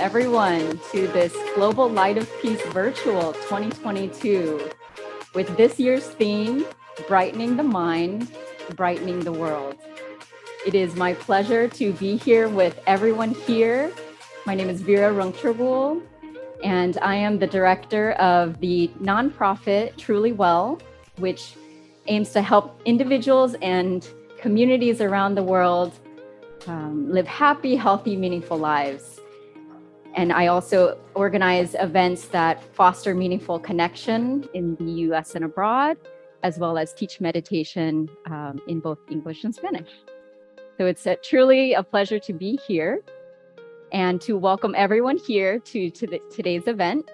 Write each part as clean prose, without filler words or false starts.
everyone to this Global Light of Peace Virtual 2022 with this year's theme, Brightening the Mind, Brightening the World. It is my pleasure to be here with everyone here. My name is Vera Rungtrabul, and I am the director of the nonprofit Truly Well, which aims to help individuals and communities around the world live happy, healthy, meaningful lives. And I also organize events that foster meaningful connection in the US and abroad, as well as teach meditation in both English and Spanish. So it's truly a pleasure to be here and to welcome everyone here to today's event.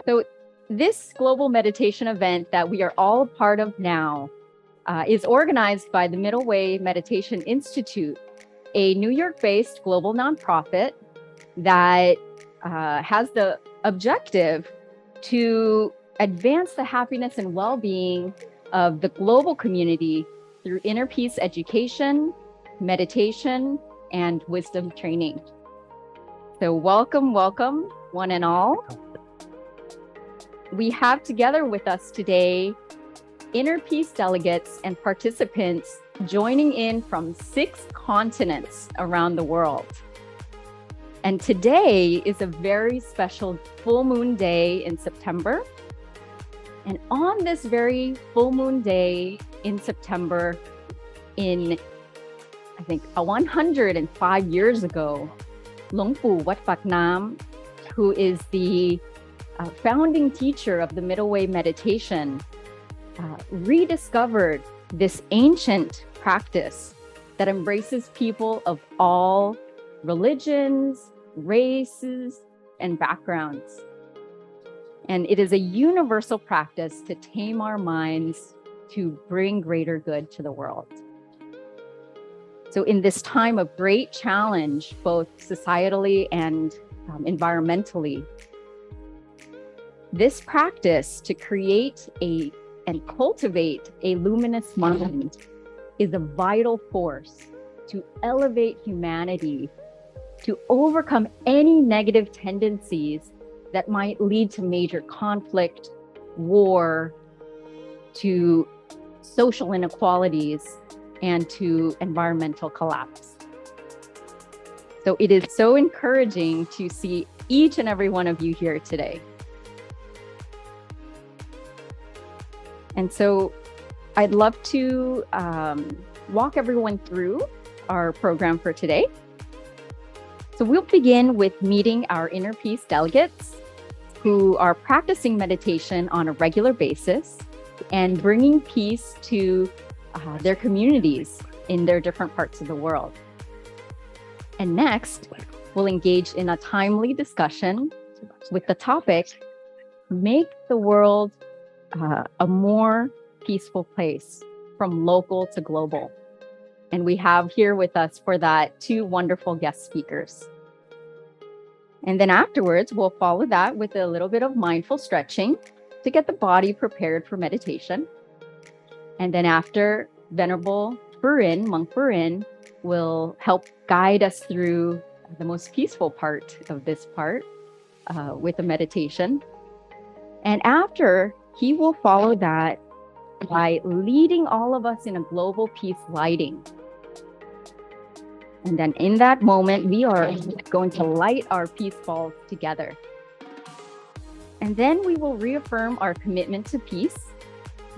So this global meditation event that we are all a part of now is organized by the Middle Way Meditation Institute, a New York-based global nonprofit that has the objective to advance the happiness and well-being of the global community through inner peace education, meditation, and wisdom training. So welcome, welcome, one and all. We have together with us today inner peace delegates and participants joining in from 6 continents around the world. And today is a very special full moon day in September. And on this very full moon day in September, I think 105 years ago, Luang Pu Wat Phak Nam, who is the founding teacher of the Middle Way meditation, rediscovered this ancient practice that embraces people of all religions, races, and backgrounds. And it is a universal practice to tame our minds to bring greater good to the world. So in this time of great challenge, both societally and environmentally, this practice to create and cultivate a luminous mind is a vital force to elevate humanity, to overcome any negative tendencies that might lead to major conflict, war, to social inequalities, and to environmental collapse. So it is so encouraging to see each and every one of you here today. And so I'd love to walk everyone through our program for today. So we'll begin with meeting our inner peace delegates who are practicing meditation on a regular basis and bringing peace to their communities in their different parts of the world. And next, we'll engage in a timely discussion with the topic, Make the World a More Peaceful Place, from local to global. And we have here with us for that 2 wonderful guest speakers. And then afterwards, we'll follow that with a little bit of mindful stretching to get the body prepared for meditation. And then after, Venerable Furin, Monk Furin, will help guide us through the most peaceful part of this part with a meditation. And after, he will follow that by leading all of us in a global peace lighting. And then in that moment, we are going to light our peace balls together. And then we will reaffirm our commitment to peace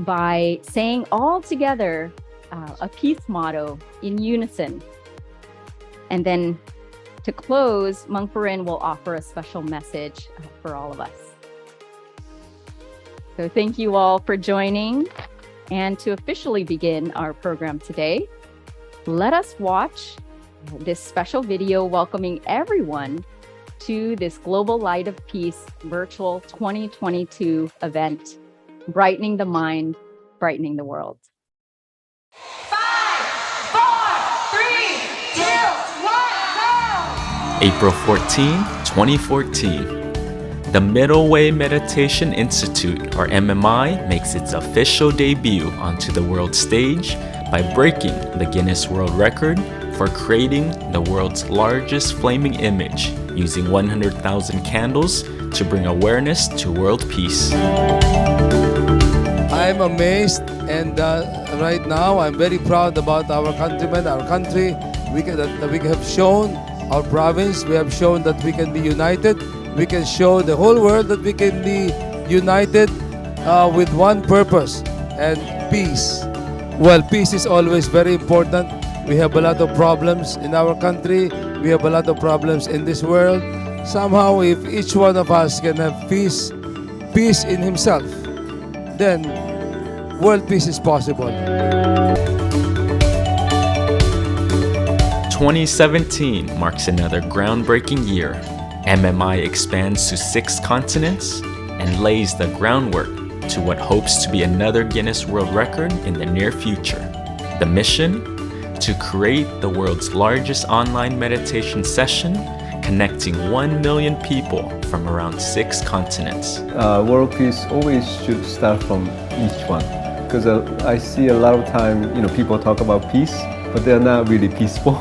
by saying all together a peace motto in unison. And then to close, Monk Furin will offer a special message for all of us. So thank you all for joining. And to officially begin our program today, let us watch this special video welcoming everyone to this Global Light of Peace Virtual 2022 event, Brightening the Mind, Brightening the World. 5, 4, 3, 2, 1, go! April 14, 2014. The Middle Way Meditation Institute, or MMI, makes its official debut onto the world stage by breaking the Guinness World Record for creating the world's largest flaming image using 100,000 candles to bring awareness to world peace. I'm amazed, and right now I'm very proud about our countrymen, our country. We have shown our province, we have shown that we can be united. We can show the whole world that we can be united with one purpose and peace. Well, peace is always very important. We have a lot of problems in our country. We have a lot of problems in this world. Somehow, if each one of us can have peace in himself, then world peace is possible. 2017 marks another groundbreaking year. MMI expands to 6 continents and lays the groundwork to what hopes to be another Guinness World Record in the near future. The mission? To create the world's largest online meditation session, connecting 1 million people from around 6 continents. World peace always should start from each one, because I see a lot of time, people talk about peace, but they're not really peaceful.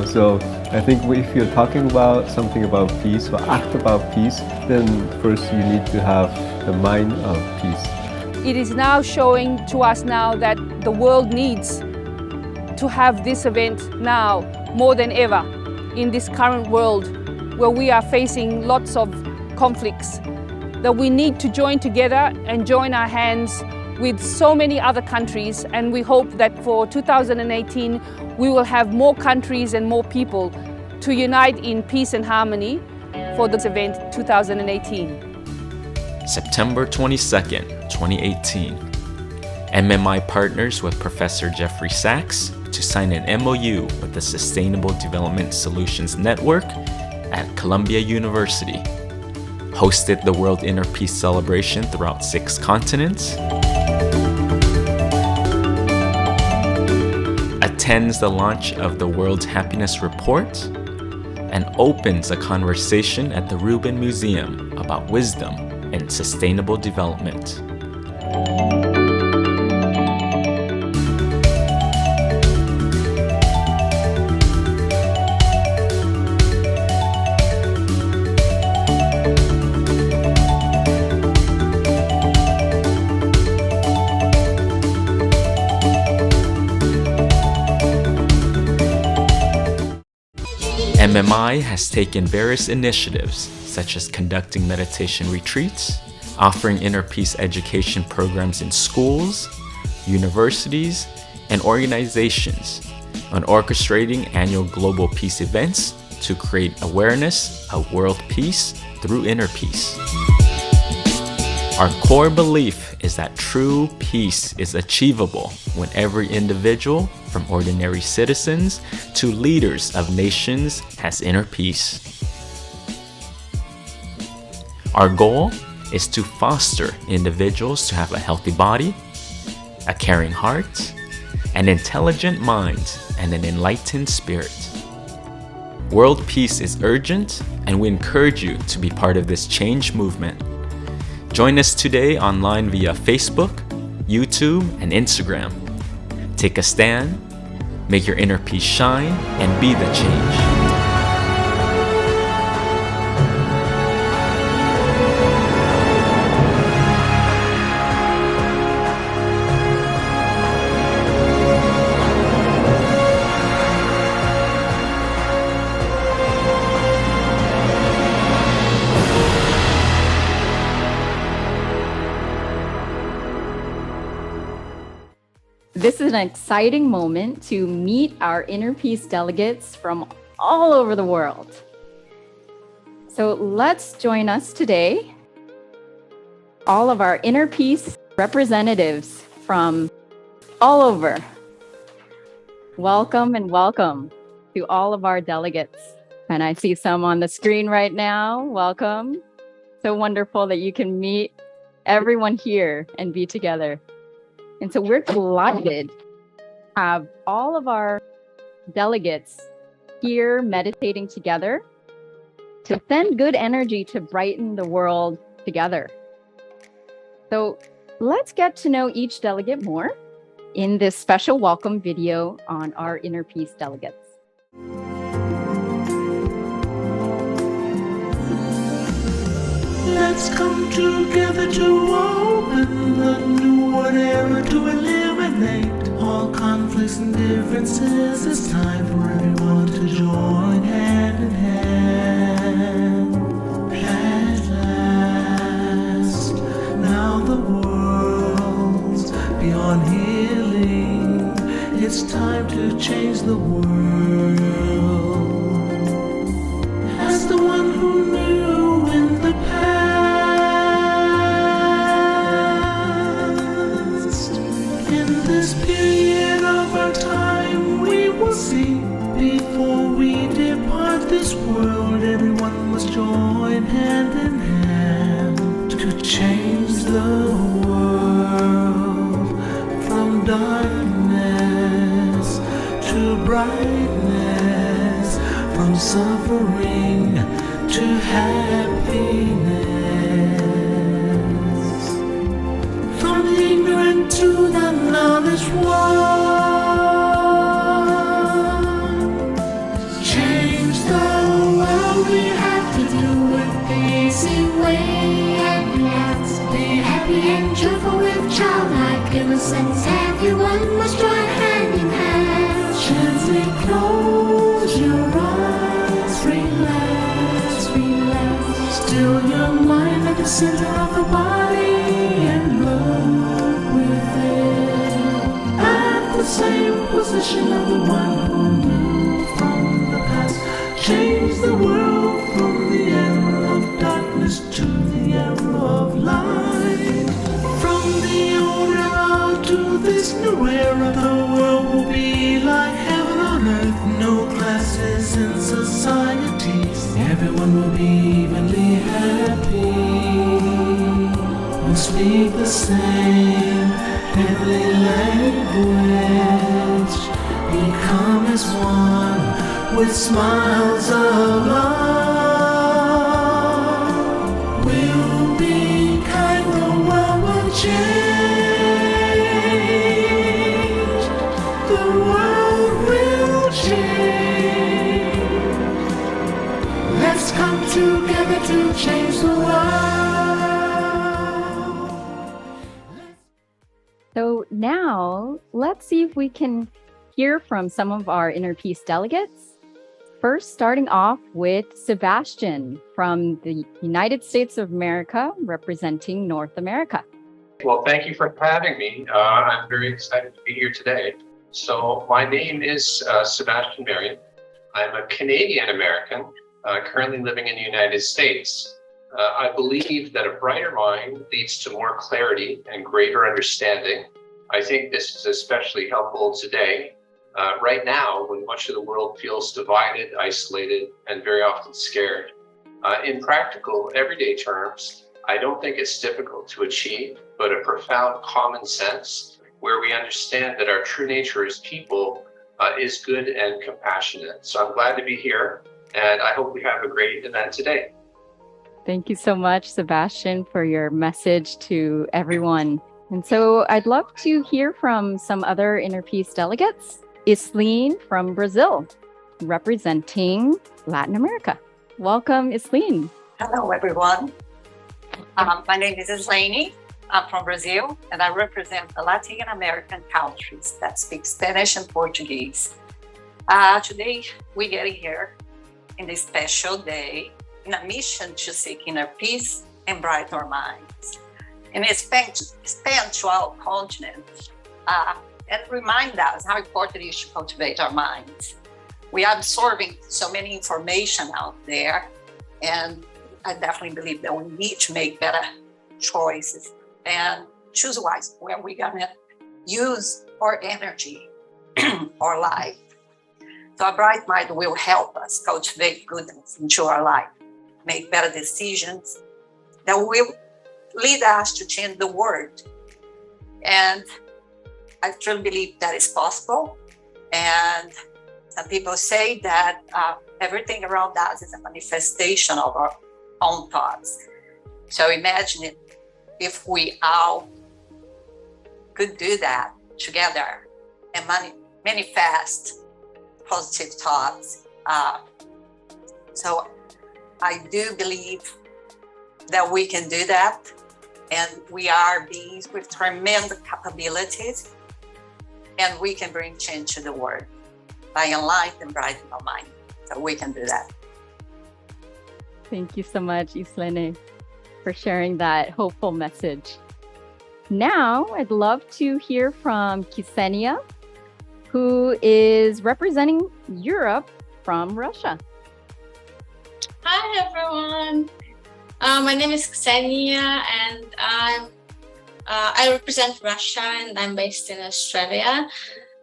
So I think if you're talking about something about peace or act about peace, then first you need to have the mind of peace. It is now showing to us now that the world needs to have this event now more than ever in this current world where we are facing lots of conflicts, that we need to join together and join our hands with so many other countries, and we hope that for 2018 we will have more countries and more people to unite in peace and harmony for this event 2018. September 22nd, 2018. MMI partners with Professor Jeffrey Sachs to sign an MOU with the Sustainable Development Solutions Network at Columbia University. Hosted the World Inner Peace Celebration throughout 6 continents. Attends the launch of the World's Happiness Report, and opens a conversation at the Rubin Museum about wisdom and sustainable development. MMI has taken various initiatives, such as conducting meditation retreats, offering inner peace education programs in schools, universities, and organizations, on orchestrating annual global peace events to create awareness of world peace through inner peace. Our core belief is that true peace is achievable when every individual, from ordinary citizens to leaders of nations, has inner peace. Our goal is to foster individuals to have a healthy body, a caring heart, an intelligent mind, and an enlightened spirit. World peace is urgent, and we encourage you to be part of this change movement. Join us today online via Facebook, YouTube, and Instagram. Take a stand, make your inner peace shine, and be the change. This is an exciting moment to meet our Inner Peace delegates from all over the world. So let's join us today, all of our Inner Peace representatives from all over. Welcome and welcome to all of our delegates. And I see some on the screen right now. Welcome. So wonderful that you can meet everyone here and be together. And so we're delighted to have all of our delegates here meditating together to send good energy to brighten the world together. So let's get to know each delegate more in this special welcome video on our Inner Peace delegates. Let's come together to open the new world era, to eliminate all conflicts and differences. It's time for everyone to join hand in hand. At last, now the world's beyond healing. It's time to change the world. As the one who knew in the past, in this period of our time, we will see. Before we depart this world, everyone must join hand in hand to change the world from darkness to brightness, from suffering to happiness, from the ignorant to the knowledge one. Change the world, we have to do it the easy way. At last, be happy and joyful with childlike innocence. Everyone must join hand in hand. Gently close your eyes, relax, relax. Still your mind at the center of the body and look within. At the same position of the one who knew from the past. Change the world from the era of darkness to the era of light. From the old era to this new era, the world will be like heaven on earth. No classes in societies. Everyone will be evenly happy. We'll speak the same heavenly language. Become as one with smiles of love. We'll be kind, the world will change. The world will change. Let's come together to change the world. So now let's see if we can hear from some of our Inner Peace delegates. First, starting off with Sebastian from the United States of America, representing North America. Well, thank you for having me. I'm very excited to be here today. So my name is Sebastian Marion. I'm a Canadian American, currently living in the United States. I believe that a brighter mind leads to more clarity and greater understanding. I think this is especially helpful today, right now, when much of the world feels divided, isolated, and very often scared. In practical, everyday terms, I don't think it's difficult to achieve, but a profound common sense where we understand that our true nature as people is good and compassionate. So I'm glad to be here, and I hope we have a great event today. Thank you so much, Sebastian, for your message to everyone. And so I'd love to hear from some other Inner Peace delegates. Isleen from Brazil, representing Latin America. Welcome, Isleen. Hello, everyone. My name is Islene. I'm from Brazil, and I represent the Latin American countries that speak Spanish and Portuguese. Today, we're getting here in this special day in a mission to seek inner peace and brighten our minds. And expand to our continent and remind us how important it is to cultivate our minds. We are absorbing so many information out there, and I definitely believe that we need to make better choices and choose wise where we're gonna use our energy, our life. So a bright mind will help us cultivate goodness into our life, make better decisions that will lead us to change the world. And I truly believe that is possible. And some people say that everything around us is a manifestation of our own thoughts. So imagine if we all could do that together and manifest positive thoughts. So I do believe that we can do that. And we are beings with tremendous capabilities, and we can bring change to the world by enlightening and brightening our mind. So we can do that. Thank you so much, Islene, for sharing that hopeful message. Now, I'd love to hear from Ksenia, who is representing Europe from Russia. Hi, everyone. My name is Ksenia, and I represent Russia, and I'm based in Australia.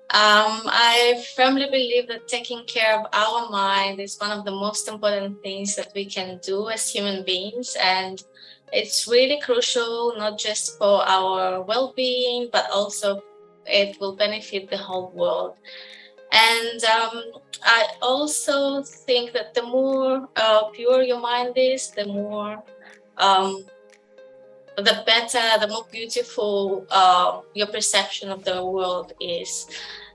I firmly believe that taking care of our mind is one of the most important things that we can do as human beings, and it's really crucial, not just for our well-being, but also it will benefit the whole world. And I also think that the more pure your mind is, the more, the better, the more beautiful your perception of the world is.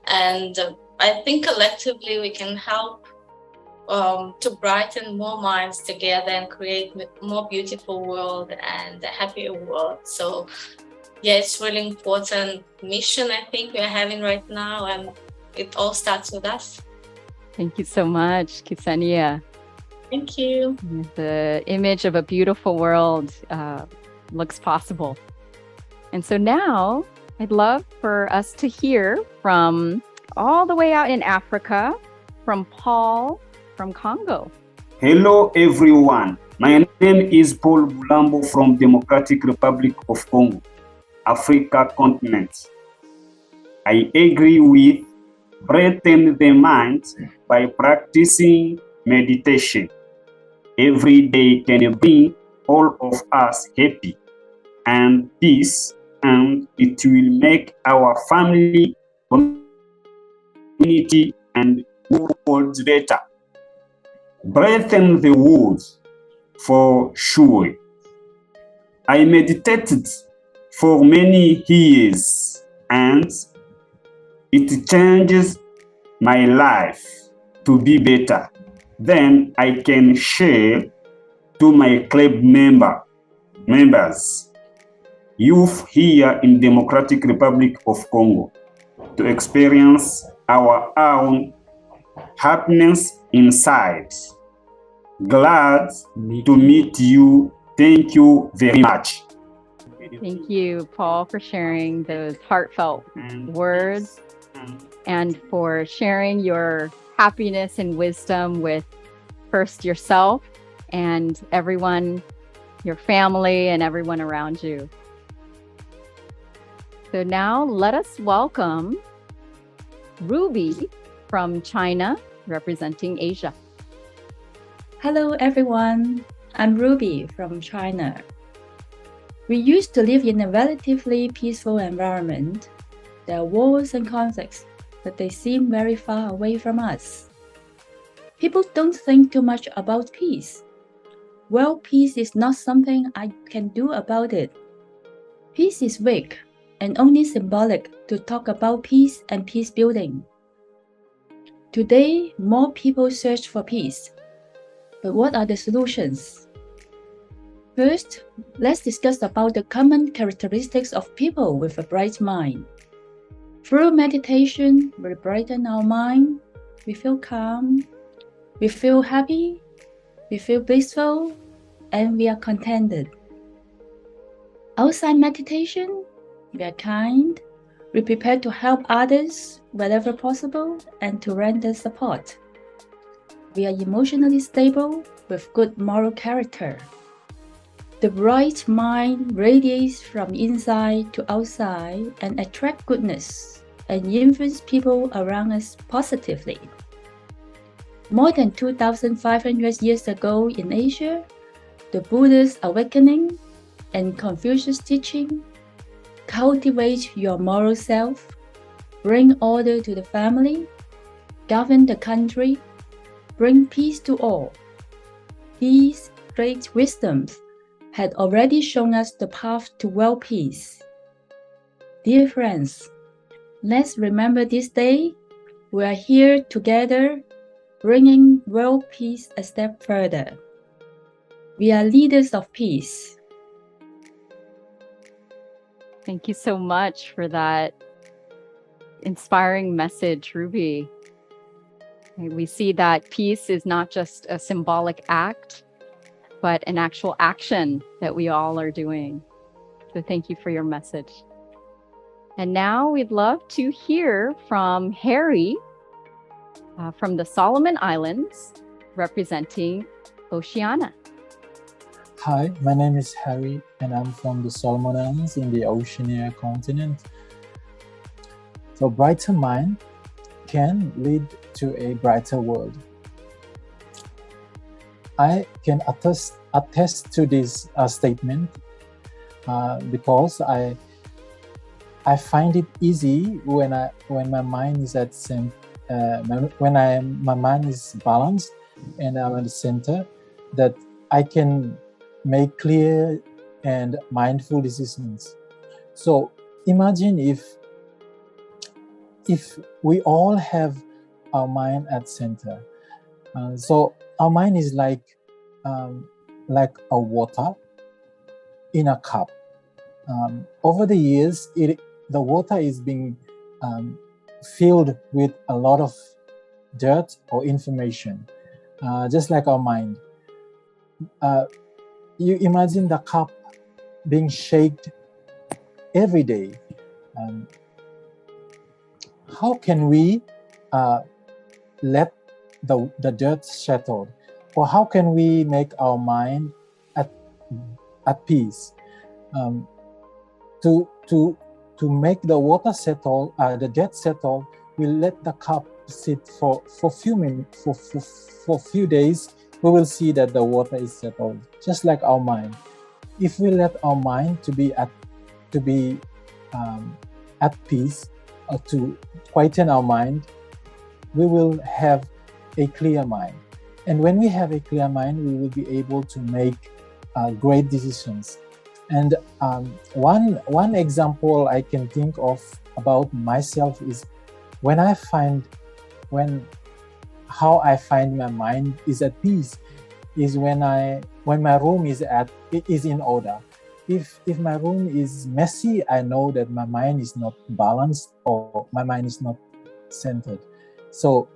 And I think collectively we can help to brighten more minds together and create a more beautiful world and a happier world. So yeah, it's really important mission I think we're having right now, and it all starts with us. Thank you so much, Ksenia. Thank you. The image of a beautiful world looks possible. And so now I'd love for us to hear from all the way out in Africa, from Paul from Congo. Hello, everyone. My name is Paul Bulambo from Democratic Republic of Congo, Africa continent. I agree with brighten the mind by practicing meditation. Every day can bring all of us happy and peace, and it will make our family, community, and world better. Brighten the world for sure. I meditated for many years, and it changes my life to be better. Then I can share to my club members, youth here in Democratic Republic of Congo, to experience our own happiness inside. Glad to meet you. Thank you very much. Thank you, Paul, for sharing those heartfelt words and for sharing your happiness and wisdom with first yourself and everyone, your family, and everyone around you. So now let us welcome Ruby from China, representing Asia. Hello, everyone. I'm Ruby from China. We used to live in a relatively peaceful environment. There are wars and conflicts, but they seem very far away from us. People don't think too much about peace. Well, peace is not something I can do about it. Peace is weak and only symbolic to talk about peace and peace building. Today, more people search for peace. But what are the solutions? First, let's discuss about the common characteristics of people with a bright mind. Through meditation, we brighten our mind, we feel calm, we feel happy, we feel blissful, and we are contented. Outside meditation, we are kind, we prepare to help others wherever possible and to render support. We are emotionally stable with good moral character. The bright mind radiates from inside to outside and attracts goodness and influences people around us positively. More than 2,500 years ago in Asia, the Buddha's awakening and Confucius' teaching cultivate your moral self, bring order to the family, govern the country, bring peace to all. These great wisdoms had already shown us the path to world peace. Dear friends, let's remember this day. We are here together, bringing world peace a step further. We are leaders of peace. Thank you so much for that inspiring message, Ruby. We see that peace is not just a symbolic act, but an actual action that we all are doing. So thank you for your message. And now we'd love to hear from Harry from the Solomon Islands, representing Oceania. Hi, my name is Harry, and I'm from the Solomon Islands in the Oceania continent. So, brighter mind can lead to a brighter world. I can attest to this statement because I find it easy when my mind is at my mind is balanced and I'm at the center, that I can make clear and mindful decisions. So imagine if we all have our mind at center. So our mind is like a water in a cup. Over the years, the water is being filled with a lot of dirt or information, just like our mind. You imagine the cup being shaken every day. How can we let the dirt settle? Or how can we make our mind at peace? To make the water settle, the dirt settle, we let the cup sit for few minutes, for few days. We will see that the water is settled, just like our mind. If we let our mind to be at peace, or to quieten our mind, we will have a clear mind. And when we have a clear mind, we will be able to make great decisions. And one example I can think of about myself is how I find my mind is at peace is when my room is in order. If my room is messy, I know that my mind is not balanced or my mind is not centered. So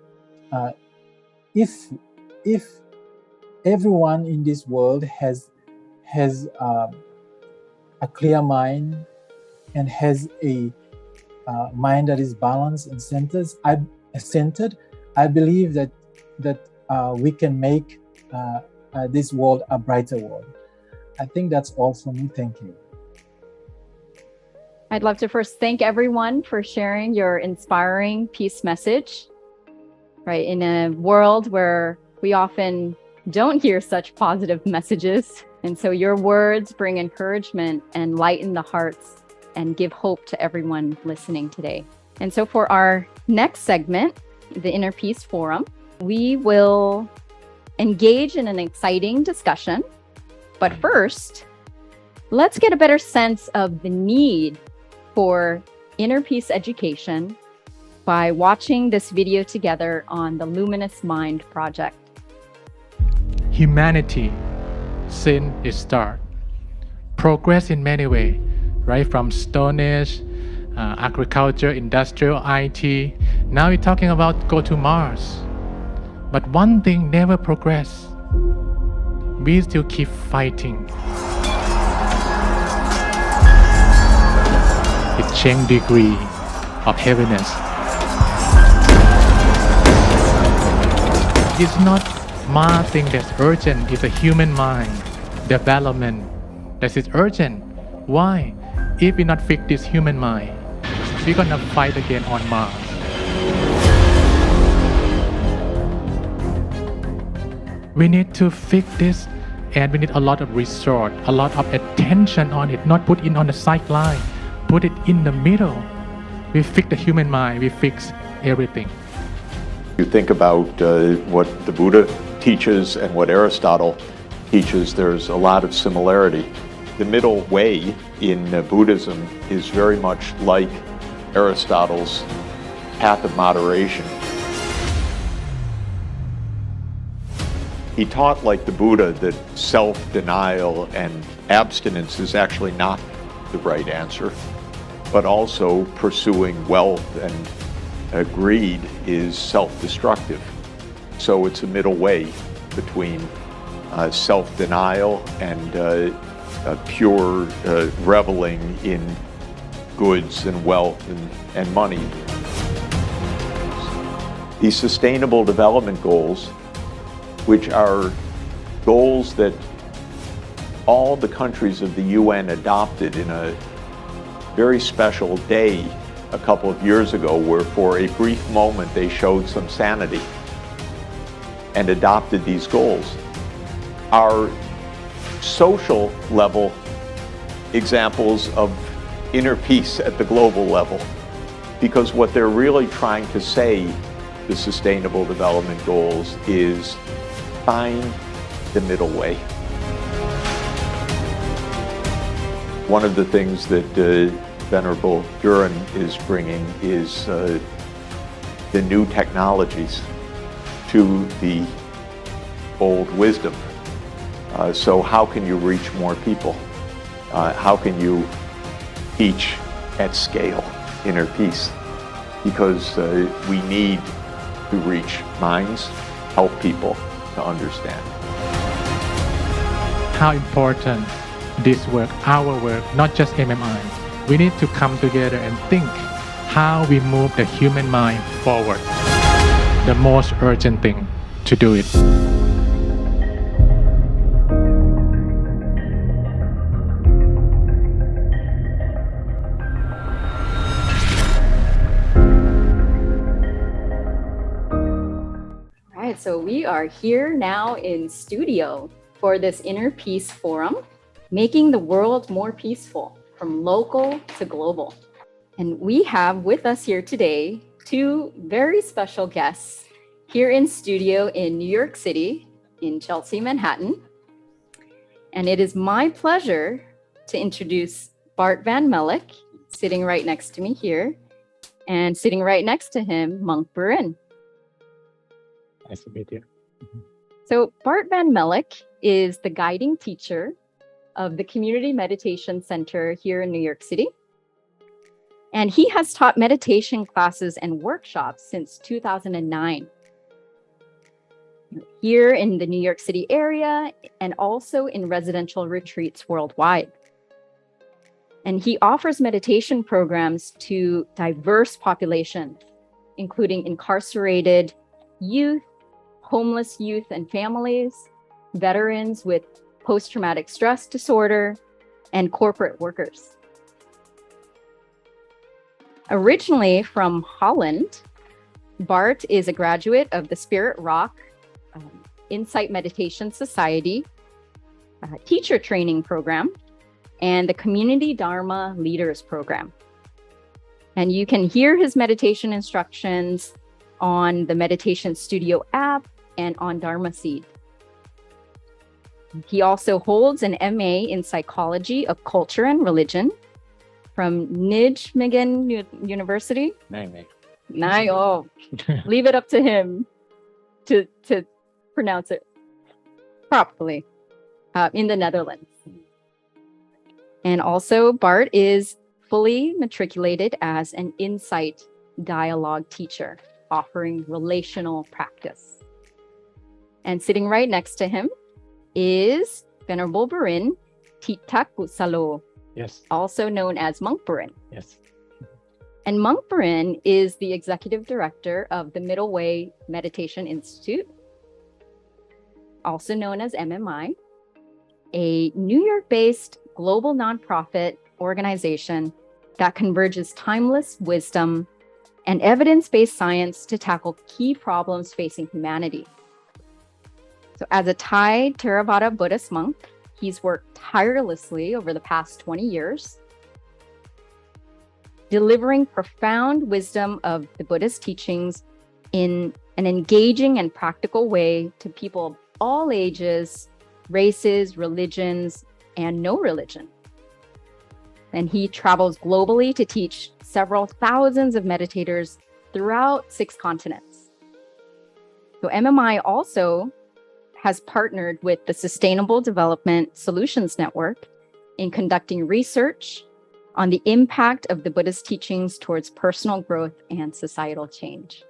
if everyone in this world has a clear mind and has a mind that is balanced and centered, I believe that we can make this world a brighter world. I think that's all for me. Thank you. I'd love to first thank everyone for sharing your inspiring peace message. Right, in a world where we often don't hear such positive messages. And so your words bring encouragement and lighten the hearts and give hope to everyone listening today. And so for our next segment, the Inner Peace Forum, we will engage in an exciting discussion. But first, let's get a better sense of the need for inner peace education by watching this video together on the Luminous Mind Project. Humanity, sin is start. Progress in many ways, right from Stone Age, agriculture, industrial, IT. Now we're talking about go to Mars. But one thing never progress. We still keep fighting. It change degree of heaviness. It's not Mars thing that's urgent, it's a human mind development that is urgent. Why? If we not fix this human mind, we're gonna fight again on Mars. We need to fix this, and we need a lot of resource, a lot of attention on it, not put it on the sideline, put it in the middle. We fix the human mind, we fix everything. You think about what the Buddha teaches and what Aristotle teaches, there's a lot of similarity. The middle way in Buddhism is very much like Aristotle's path of moderation. He taught, like the Buddha, that self-denial and abstinence is actually not the right answer, but also pursuing wealth and greed is self-destructive. So it's a middle way between self-denial and pure reveling in goods and wealth and money. These Sustainable Development Goals, which are goals that all the countries of the UN adopted in a very special day a couple of years ago, where for a brief moment they showed some sanity and adopted these goals, are social level examples of inner peace at the global level. Because what they're really trying to say, the Sustainable Development Goals, is find the middle way. One of the things that Venerable Duran is bringing is the new technologies to the old wisdom. So how can you reach more people? How can you teach at scale inner peace? Because we need to reach minds, help people to understand. How important this work, our work, not just MMI. We need to come together and think how we move the human mind forward. The most urgent thing to do it. All right, so we are here now in studio for this Inner Peace Forum, making the world more peaceful, from local to global. And we have with us here today two very special guests here in studio in New York City, in Chelsea, Manhattan. And it is my pleasure to introduce Bart Van Mellick, sitting right next to me here, and sitting right next to him, Monk Burin. Nice to meet you. So Bart Van Mellick is the guiding teacher of the Community Meditation Center here in New York City. And he has taught meditation classes and workshops since 2009. Here in the New York City area and also in residential retreats worldwide. And he offers meditation programs to diverse populations, including incarcerated youth, homeless youth and families, veterans with post-traumatic stress disorder, and corporate workers. Originally from Holland, Bart is a graduate of the Spirit Rock Insight Meditation Society teacher training program and the Community Dharma Leaders Program. And you can hear his meditation instructions on the Meditation Studio app and on Dharma Seed. He also holds an MA in Psychology of Culture and Religion from Nijmegen University. Oh, leave it up to him to pronounce it properly, in the Netherlands. And also Bart is fully matriculated as an Insight Dialogue teacher, offering relational practice. And sitting right next to him is Venerable Burin Thich Salo, Yes. also known as Monk Burin. Yes. And Monk Burin is the executive director of the Middle Way Meditation Institute, also known as MMI, a New York-based global nonprofit organization that converges timeless wisdom and evidence-based science to tackle key problems facing humanity. So as a Thai Theravada Buddhist monk, he's worked tirelessly over the past 20 years, delivering profound wisdom of the Buddhist teachings in an engaging and practical way to people of all ages, races, religions, and no religion. And he travels globally to teach several thousands of meditators throughout 6 continents. So MMI also has partnered with the Sustainable Development Solutions Network in conducting research on the impact of the Buddha's teachings towards personal growth and societal change.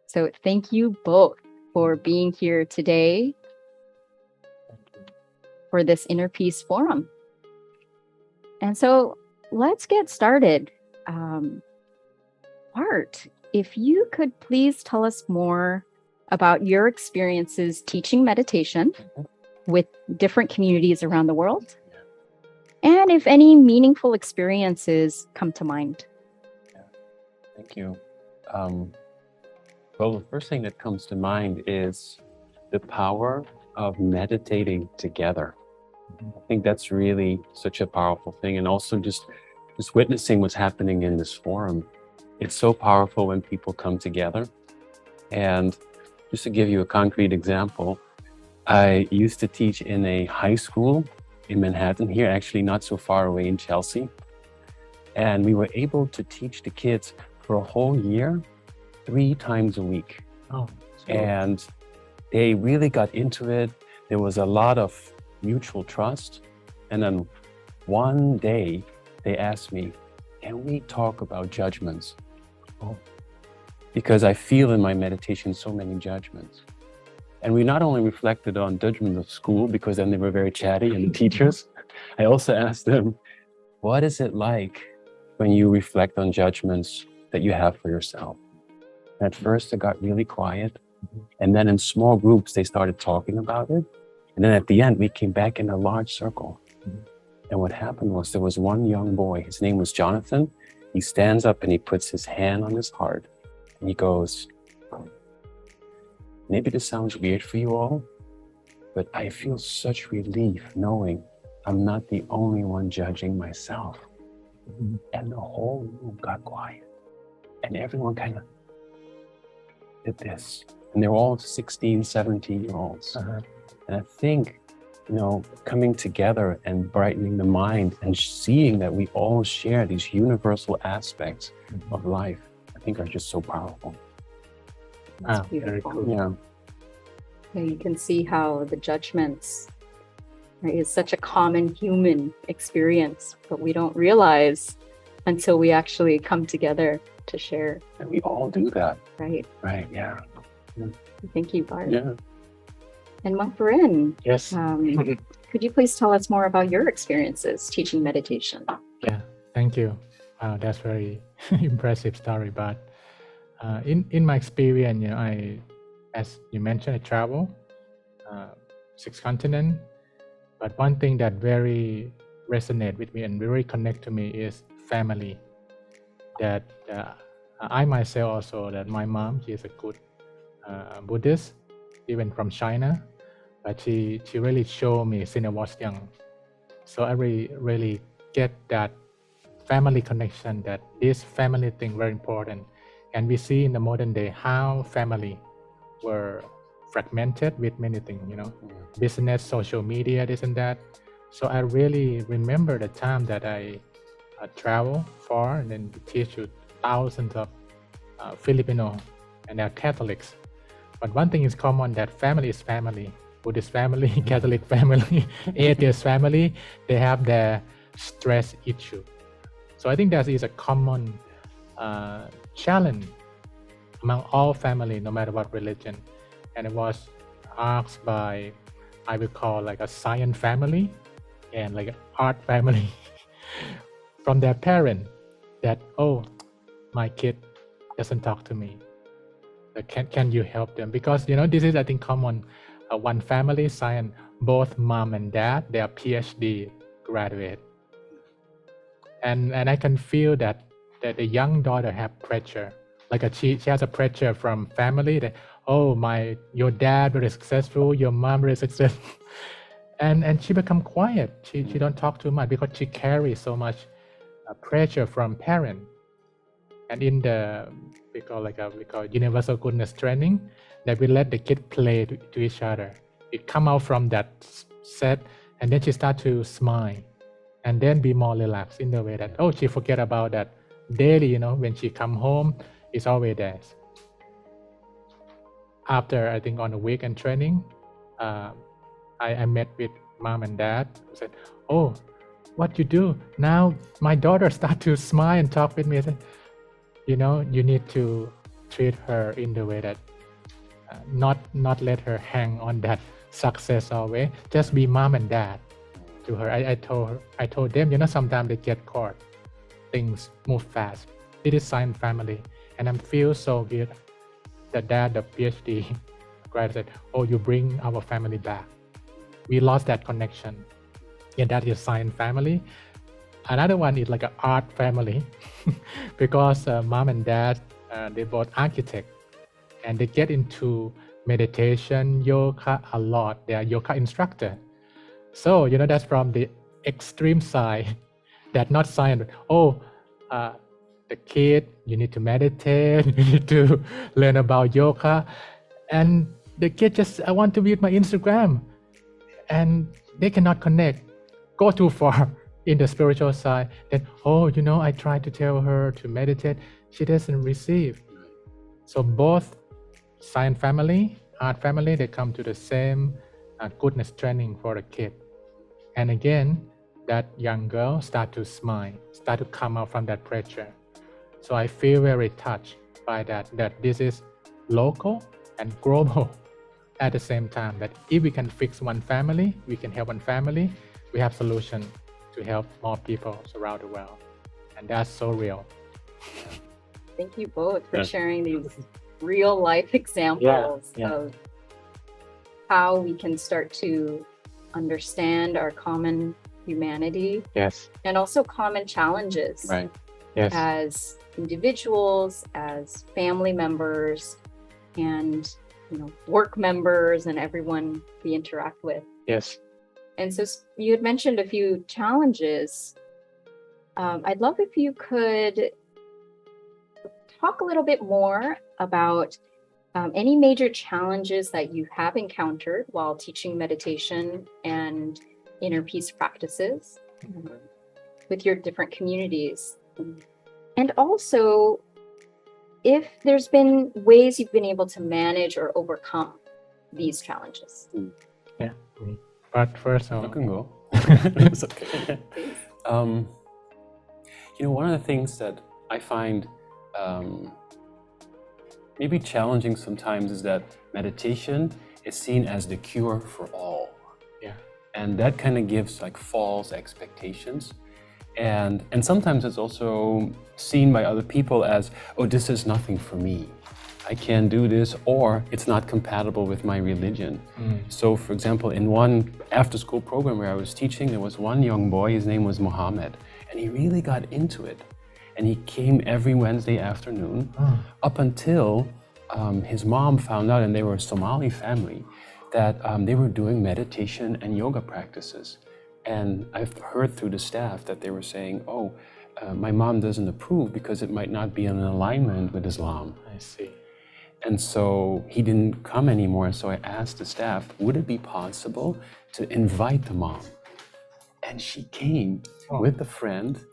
So thank you both for being here today for this Inner Peace Forum. And so let's get started. Art, if you could please tell us more about your experiences teaching meditation with different communities around the world, and if any meaningful experiences come to mind. Thank you. Well, the first thing that comes to mind is the power of meditating together. I think that's really such a powerful thing. And also just witnessing what's happening in this forum. It's so powerful when people come together. And just to give you a concrete example, I used to teach in a high school in Manhattan, here actually not so far away in Chelsea. And we were able to teach the kids for a whole year, 3 times a week. Oh, and they really got into it. There was a lot of mutual trust. And then one day they asked me, can we talk about judgments? Oh. Because I feel in my meditation so many judgments. And we not only reflected on judgment of school, because then they were very chatty, and the teachers, I also asked them, what is it like when you reflect on judgments that you have for yourself? And at first it got really quiet. And then in small groups, they started talking about it. And then at the end, we came back in a large circle. And what happened was there was one young boy, his name was Jonathan. He stands up and he puts his hand on his heart and he goes, maybe this sounds weird for you all, but I feel such relief knowing I'm not the only one judging myself. And the whole room got quiet. And everyone kind of did this. And they were all 16, 17-year-olds. And I think, coming together and brightening the mind and seeing that we all share these universal aspects of life, I think are just so powerful. That's beautiful. Very cool. Yeah. Yeah, you can see how the judgments, right, is such a common human experience, but we don't realize until we actually come together to share. And we all do that. Right. Right, yeah. Thank you, Bart. Yeah. And Mangparin, Yes. could you please tell us more about your experiences teaching meditation? Yeah, thank you. Wow, that's very impressive story. But in my experience, as you mentioned, I travel 6 continents. But one thing that very resonate with me and very connect to me is family. That I myself also, that my mom, she is a good Buddhist, even from China, but she really showed me since I was young. So I really get that family connection, that this family thing very important. And we see in the modern day how family were fragmented with many things, business, social media, this and that. So I really remember the time that I travel far and then teach to thousands of Filipino, and they're Catholics. But one thing is common, that family is family. Buddhist family, Catholic family, atheist family, they have their stress issue. So I think that is a common challenge among all family, no matter what religion. And it was asked by, I would call like a science family and like an art family from their parent, that, oh, my kid doesn't talk to me. Can you help them? Because this is, I think, common. One family, science, both mom and dad, they are PhD graduate, and I can feel that the young daughter have pressure, like she has a pressure from family that, oh, your dad very successful, your mom very successful, and she become quiet. She don't talk too much because she carries so much pressure from parent. And in the we call universal goodness training, that we let the kid play to each other. It come out from that set, and then she start to smile, and then be more relaxed in the way that, oh, she forget about that daily, when she come home, it's always there. after I think on a weekend training, I met with mom and dad. I said, "Oh, what you do now?" My daughter start to smile and talk with me. I said, "You know, you need to treat her in the way that not let her hang on that success always. Just be mom and dad to her." I told them, you know, sometimes they get caught. Things move fast. It is Science family, and I feel so good. The dad, the PhD graduate said, "Oh, you bring our family back. We lost that connection." And that is Science family. Another one is like an art family because mom and dad, they both architects, and they get into meditation, yoga a lot. They are yoga instructor. So, you know, that's from the extreme side. That not science. The kid, you need to meditate, you need to learn about yoga. And the kid just, I want to be with my Instagram. And they cannot connect, go too far in the spiritual side. Then, you know, I try to tell her to meditate. She doesn't receive. So both Science family, art family, they come to the same goodness training for the kid. And again, that young girl start to smile, start to come out from that pressure. So I feel very touched by that this is local and global at the same time, that if we can fix one family, we can help one family, we have solution to help more people around the world. And that's so real. Thank you both for sharing these real life examples of how we can start to understand our common humanity and also common challenges as individuals, as family members, and work members, and everyone we interact with. And so you had mentioned a few challenges. I'd love if you could talk a little bit more about any major challenges that you have encountered while teaching meditation and inner peace practices with your different communities. And also, if there's been ways you've been able to manage or overcome these challenges. But first, I can go. It's okay. One of the things that I find maybe challenging sometimes is that meditation is seen as the cure for all. And that kind of gives like false expectations. And sometimes it's also seen by other people as, oh, this is nothing for me. I can't do this, or it's not compatible with my religion. So for example, in one after-school program where I was teaching, there was one young boy, his name was Mohammed, and he really got into it. And he came every Wednesday afternoon up until his mom found out, and they were a Somali family, that they were doing meditation and yoga practices. And I've heard through the staff that they were saying, my mom doesn't approve because it might not be in alignment with Islam. I see. And so he didn't come anymore. So I asked the staff, would it be possible to invite the mom? And she came with a friend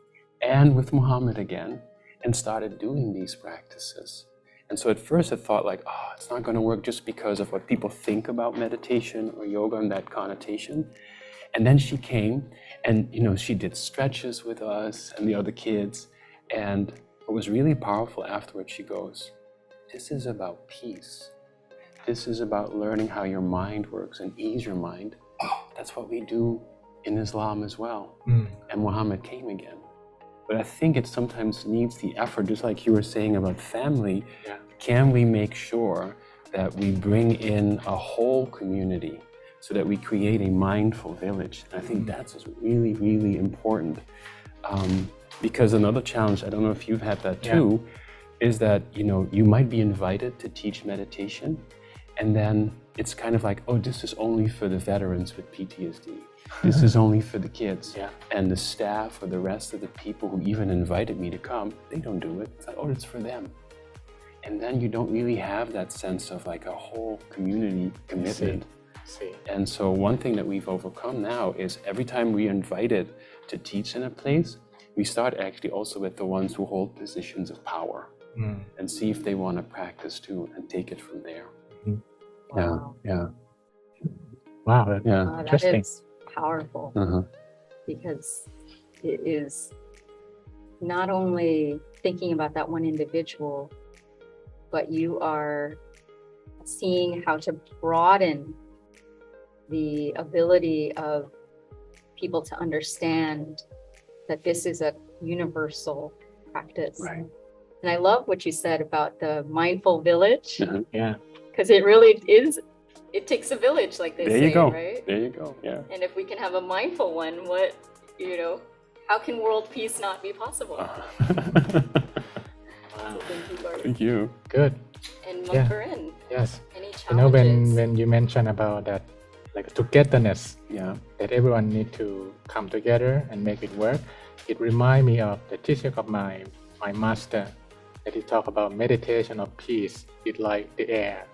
and with Muhammad again and started doing these practices. And so at first I thought like, it's not going to work just because of what people think about meditation or yoga and that connotation. And then she came and, she did stretches with us and the other kids. And what was really powerful afterwards, she goes, this is about peace. This is about learning how your mind works and ease your mind. That's what we do in Islam as well. And Muhammad came again. But I think it sometimes needs the effort, just like you were saying about family. Can we make sure that we bring in a whole community so that we create a mindful village? And I think that's really, really important. Because another challenge, I don't know if you've had that too, is that, you might be invited to teach meditation, and then it's kind of like, this is only for the veterans with PTSD. This is only for the kids. And the staff or the rest of the people who even invited me to come, they don't do it. It's like, it's for them. And then you don't really have that sense of like a whole community commitment. And so one thing that we've overcome now is every time we are invited to teach in a place, we start actually also with the ones who hold positions of power and see if they want to practice too and take it from there. Wow. Yeah. Wow. That, Yeah. That interesting. is powerful Uh-huh. because it is not only thinking about that one individual, but you are seeing how to broaden the ability of people to understand that this is a universal practice. Right. And I love what you said about the mindful village, Uh-huh. Yeah. because it really is, it takes a village, like they There say, you go. right? There you go. Yeah. And if we can have a mindful one, how can world peace not be possible? So thank you, Gordon. Thank you. Good. And Yeah. Munkarin, Yes. any You know, challenges? when you mentioned about that, like togetherness, Yeah. that everyone need to come together and make it work, it remind me of the teaching of my master, that he talk about meditation of peace. It's like the air.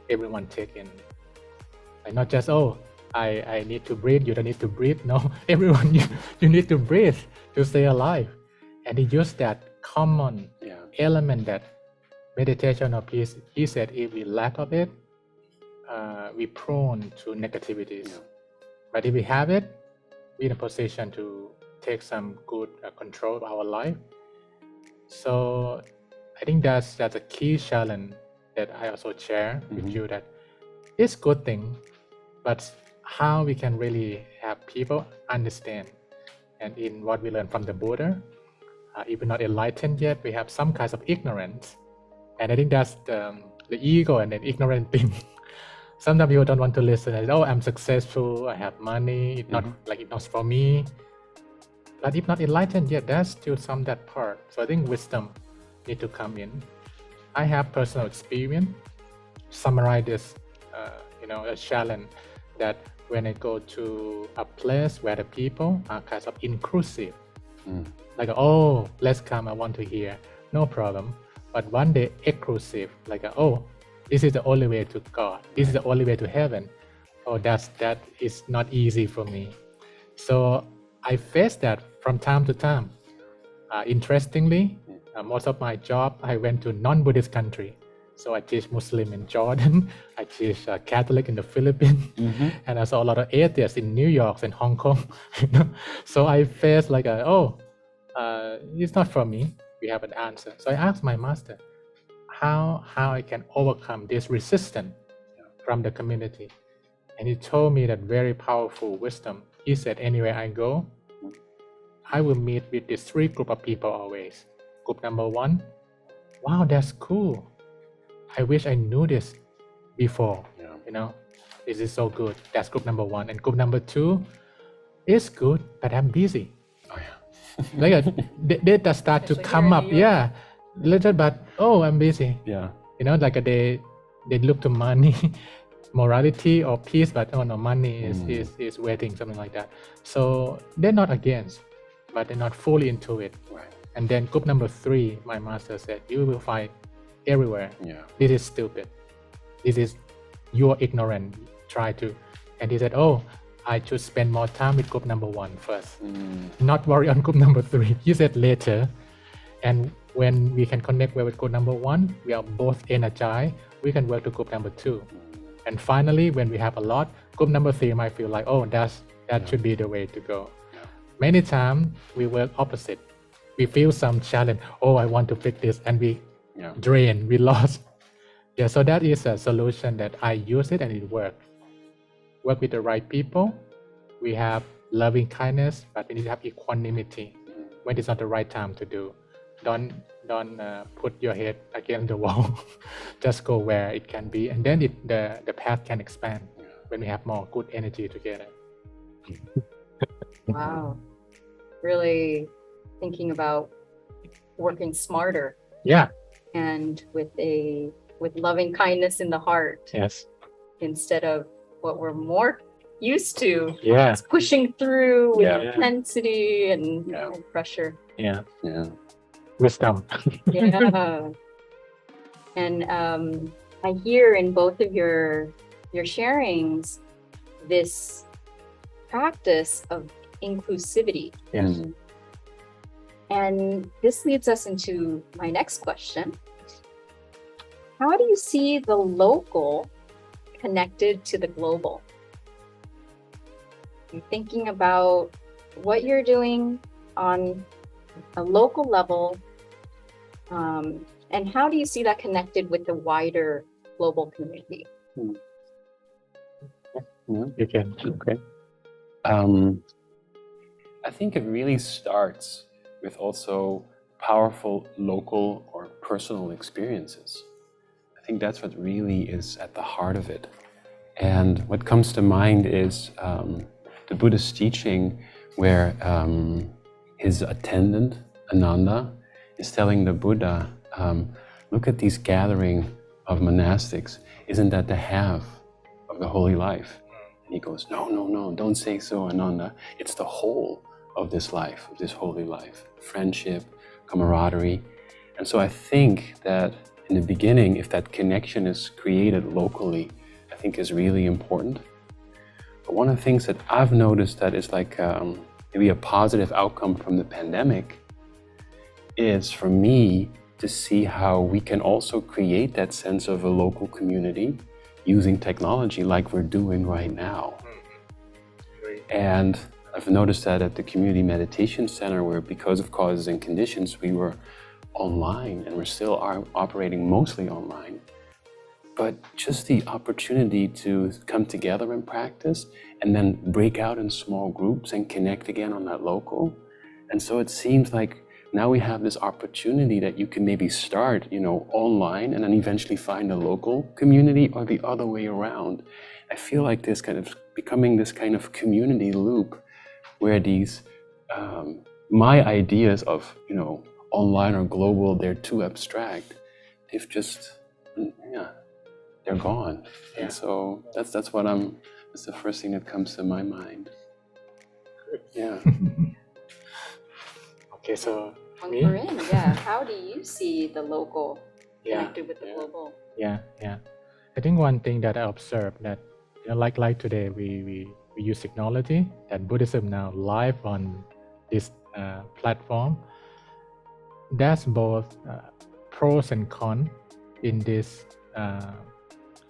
Everyone take in. Like not just, I need to breathe, you don't need to breathe. No, everyone, you need to breathe to stay alive. And he used that common element, that meditation of peace. He said if we lack of it, we prone to negativities. But if we have it, we're in a position to take some good control of our life. So I think that's a key challenge that I also share with you, that it's good thing, but how we can really have people understand. And in what we learn from the Buddha, if we're not enlightened yet, we have some kinds of ignorance. And I think that's the ego and the ignorant thing. Sometimes people don't want to listen. And, I'm successful, I have money, it's not like it's not for me. But if not enlightened yet, there's still some that part. So I think wisdom need to come in. I have personal experience. Summarize this, a challenge that when I go to a place where the people are kind of inclusive, like, let's come, I want to hear, no problem. But one day exclusive, like, this is the only way to God, this is the only way to heaven. That is not easy for me. So I face that from time to time. Interestingly, most of my job, I went to non-Buddhist country. So I teach Muslim in Jordan, I teach Catholic in the Philippines, and I saw a lot of atheists in New York and Hong Kong. So I faced like, it's not for me. We have an answer. So I asked my master, how I can overcome this resistance from the community. And he told me that very powerful wisdom. He said, anywhere I go, I will meet with these three group of people always. Group number one, wow, that's cool. I wish I knew this before. This is so good. That's group number one. And group number two, it's good, but I'm busy. Like they just start to come up, little, but I'm busy. Like they look to money, morality or peace, but no, money is waiting, something like that. So they're not against, but they're not fully into it. And then group number three, my master said, you will find everywhere. This is stupid. This is, you're ignorant. Try to. And he said, I should spend more time with group number one first. Not worry on group number three. He said later. And when we can connect well with group number one, we are both energized. We can work to group number two. And finally, when we have a lot, group number three might feel like, that should be the way to go. Many times we work opposite. We feel some challenge. I want to fix this, and we drain, we lost. So that is a solution that I use it and it works. Work with the right people. We have loving kindness, but we need to have equanimity when it's not the right time to do. Don't put your head against the wall. Just go where it can be, and then the path can expand when we have more good energy together. Wow. Really thinking about working smarter. Yeah. And with loving kindness in the heart. Yes. Instead of what we're more used to. Yeah. Pushing through with intensity and pressure. Yeah. Wisdom. Yeah. And I hear in both of your sharings this practice of inclusivity. Yes. And this leads us into my next question. how do you see the local connected to the global? You're thinking about what you're doing on a local level, and how do you see that connected with the wider global community? You can. Okay. I think it really starts with also powerful local or personal experiences. I think that's what really is at the heart of it. And what comes to mind is the Buddha's teaching where his attendant, Ananda, is telling the Buddha, look at these gathering of monastics. Isn't that the half of the holy life? And he goes, no, don't say so, Ananda. It's the whole of this life, of this holy life. Friendship, camaraderie. And so I think that in the beginning, if that connection is created locally, I think is really important. But one of the things that I've noticed that is like maybe a positive outcome from the pandemic is for me to see how we can also create that sense of a local community using technology like we're doing right now. And I've noticed that at the Community Meditation Center, where because of causes and conditions, we were online and we're still operating mostly online. But just the opportunity to come together and practice and then break out in small groups and connect again on that local. And so it seems like now we have this opportunity that you can maybe start, online and then eventually find a local community or the other way around. I feel like this kind of becoming this kind of community loop where these, my ideas of, online or global, they're too abstract. They've just, they're gone. And so that's the first thing that comes to my mind. Yeah. Okay, so Corinne, how do you see the local connected with the global? Yeah. I think one thing that I observed that, like today, we use technology, that Buddhism now live on this platform. There's both pros and cons in this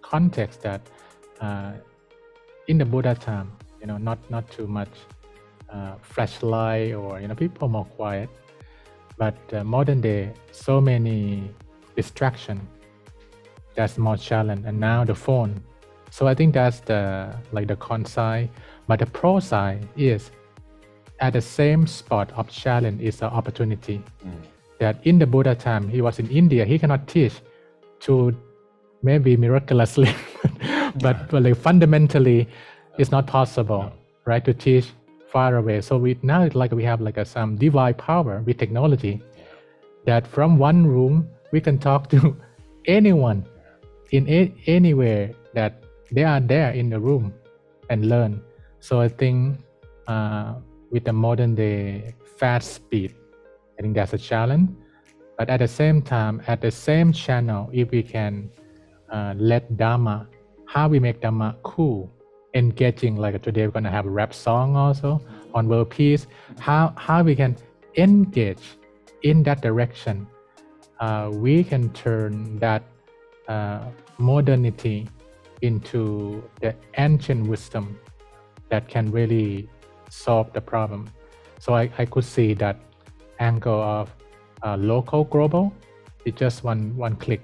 context that in the Buddha time, not too much flashlight or people more quiet, but modern day so many distraction. That's more challenge, and now the phone. So I think that's the con side, but the pro side is at the same spot of challenge is an opportunity. That in the Buddha time, he was in India, he cannot teach to maybe miraculously, but fundamentally, it's not possible, right, to teach far away. So now it's like we have some divine power with technology that from one room, we can talk to anyone in anywhere that they are there in the room and learn. So I think with the modern day fast speed, I think that's a challenge. But at the same time, at the same channel, if we can let Dhamma, how we make Dhamma cool, engaging, like today we're going to have a rap song also on world peace, how we can engage in that direction, we can turn that modernity into the ancient wisdom that can really solve the problem. So I could see that angle of local global is just one click.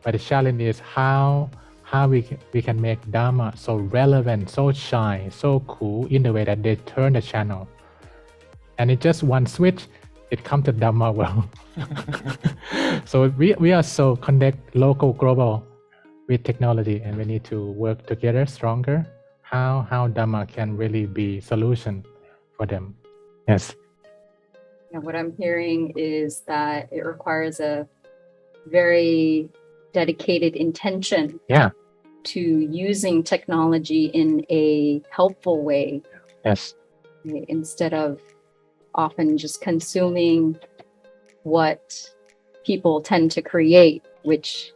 But the challenge is how we can make Dhamma so relevant, so shine, so cool in the way that they turn the channel. And it's just one switch, it comes to Dhamma world. So we are so connect local global with technology, and we need to work together stronger. How Dhamma can really be solution for them. Yes. What I'm hearing is that it requires a very dedicated intention to using technology in a helpful way. Yes. Instead of often just consuming what people tend to create, which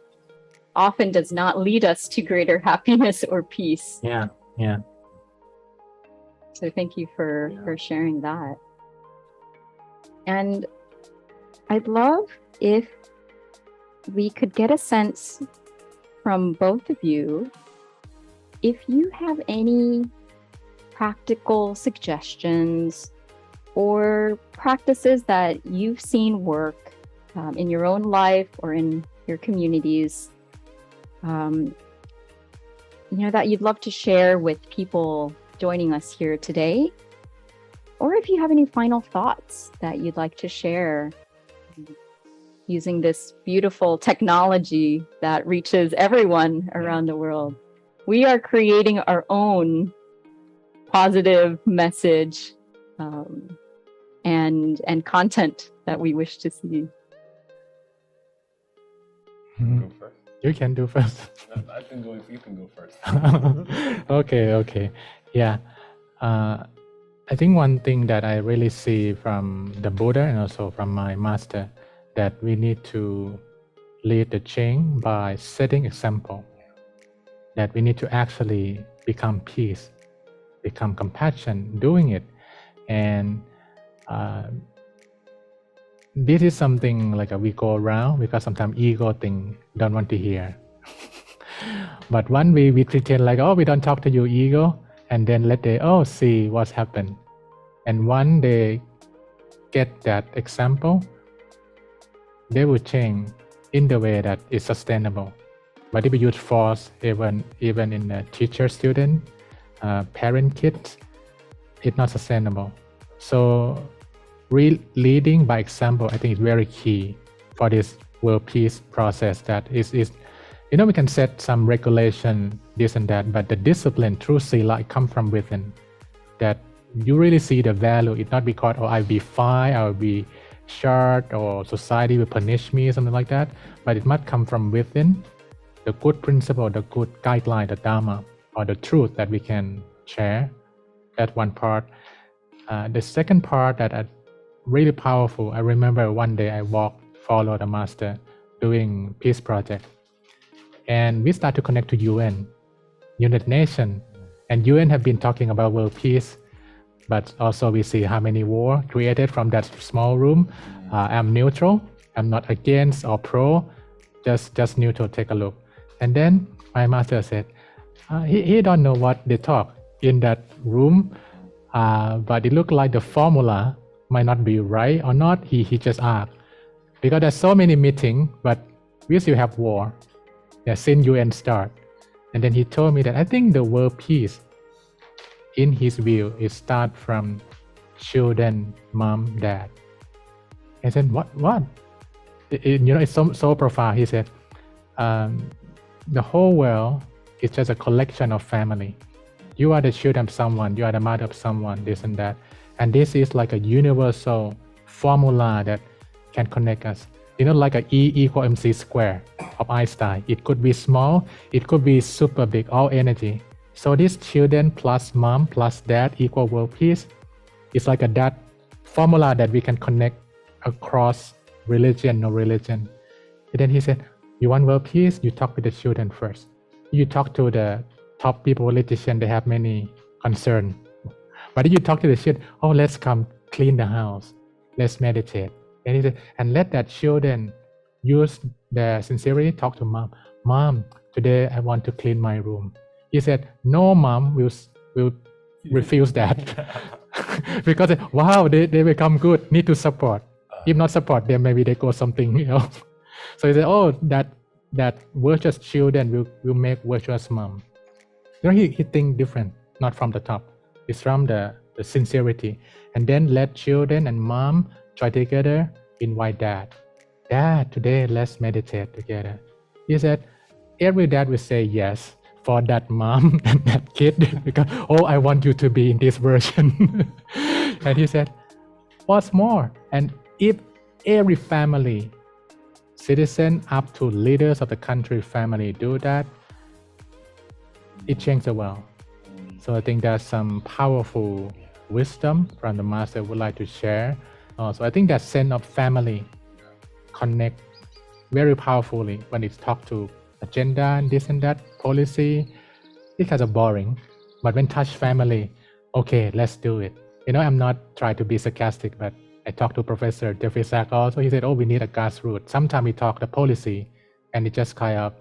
often does not lead us to greater happiness or peace. Yeah. So thank you for sharing that. And I'd love if we could get a sense from both of you if you have any practical suggestions or practices that you've seen work in your own life or in your communities, that you'd love to share with people joining us here today. Or if you have any final thoughts that you'd like to share using this beautiful technology that reaches everyone around the world. We are creating our own positive message and content that we wish to see. Go first. You can do first. I can go if you can go first. Okay. Yeah. I think one thing that I really see from the Buddha and also from my master, that we need to lead the change by setting example. That we need to actually become peace, become compassion, doing it. And this is something like we go around because sometimes ego thing don't want to hear. But one way we pretend like, we don't talk to you, ego, and then let they see what's happened. And when they get that example, they will change in the way that is sustainable. But if we use force, even in a teacher, student, parent, kids, it's not sustainable. So leading by example, I think is very key for this world peace process. That is we can set some regulation, this and that, but the discipline through sila come from within. That you really see the value. It's not because I'll be fined, I'll be short, or society will punish me, something like that. But it must come from within. The good principle, the good guideline, the dharma, or the truth that we can share. That's one part. The second part that I really powerful. I remember one day I follow the master doing peace project, and we start to connect to UN, United Nations, and UN have been talking about world peace, but also we see how many war created from that small room. I'm neutral. I'm not against or pro, just neutral. Take a look. And then my master said, he don't know what they talk in that room, but it looked like the formula might not be right or not. He just asked, because there's so many meetings, but we still have war. Since UN start. And then he told me that I think the world peace, in his view, it start from children, mom, dad. I said, what? It's so profound. He said, the whole world is just a collection of family. You are the children of someone, you are the mother of someone, this and that. And this is like a universal formula that can connect us. Like a E equal MC square of Einstein. It could be small, it could be super big, all energy. So this children plus mom plus dad equal world peace. It's like that formula that we can connect across religion, no religion. And then he said, you want world peace? You talk with the children first. You talk to the top people, politicians, they have many concerns. But if you talk to the children, let's come clean the house. Let's meditate. And he said, and let that children use their sincerity, talk to mom. Mom, today I want to clean my room. He said, no, mom will refuse that. Because, wow, they become good, need to support. If not support them, maybe they go something else. So he said, that virtuous children will make virtuous mom. He think different, not from the top. It's from the sincerity. And then let children and mom try together, invite dad. Dad, today let's meditate together. He said, every dad will say yes for that mom and that kid because, I want you to be in this version. And he said, what's more? And if every family, citizen up to leaders of the country family do that, it changes the world. So I think that's some powerful wisdom from the master I would like to share. So I think that sense of family connect very powerfully when it's talked to agenda and this and that, policy. It kind of boring. But when touch family, okay, let's do it. I'm not trying to be sarcastic, but I talked to Professor Jeffrey Sachs also. He said, we need a grassroots. Sometimes we talk the policy, and it's just kind of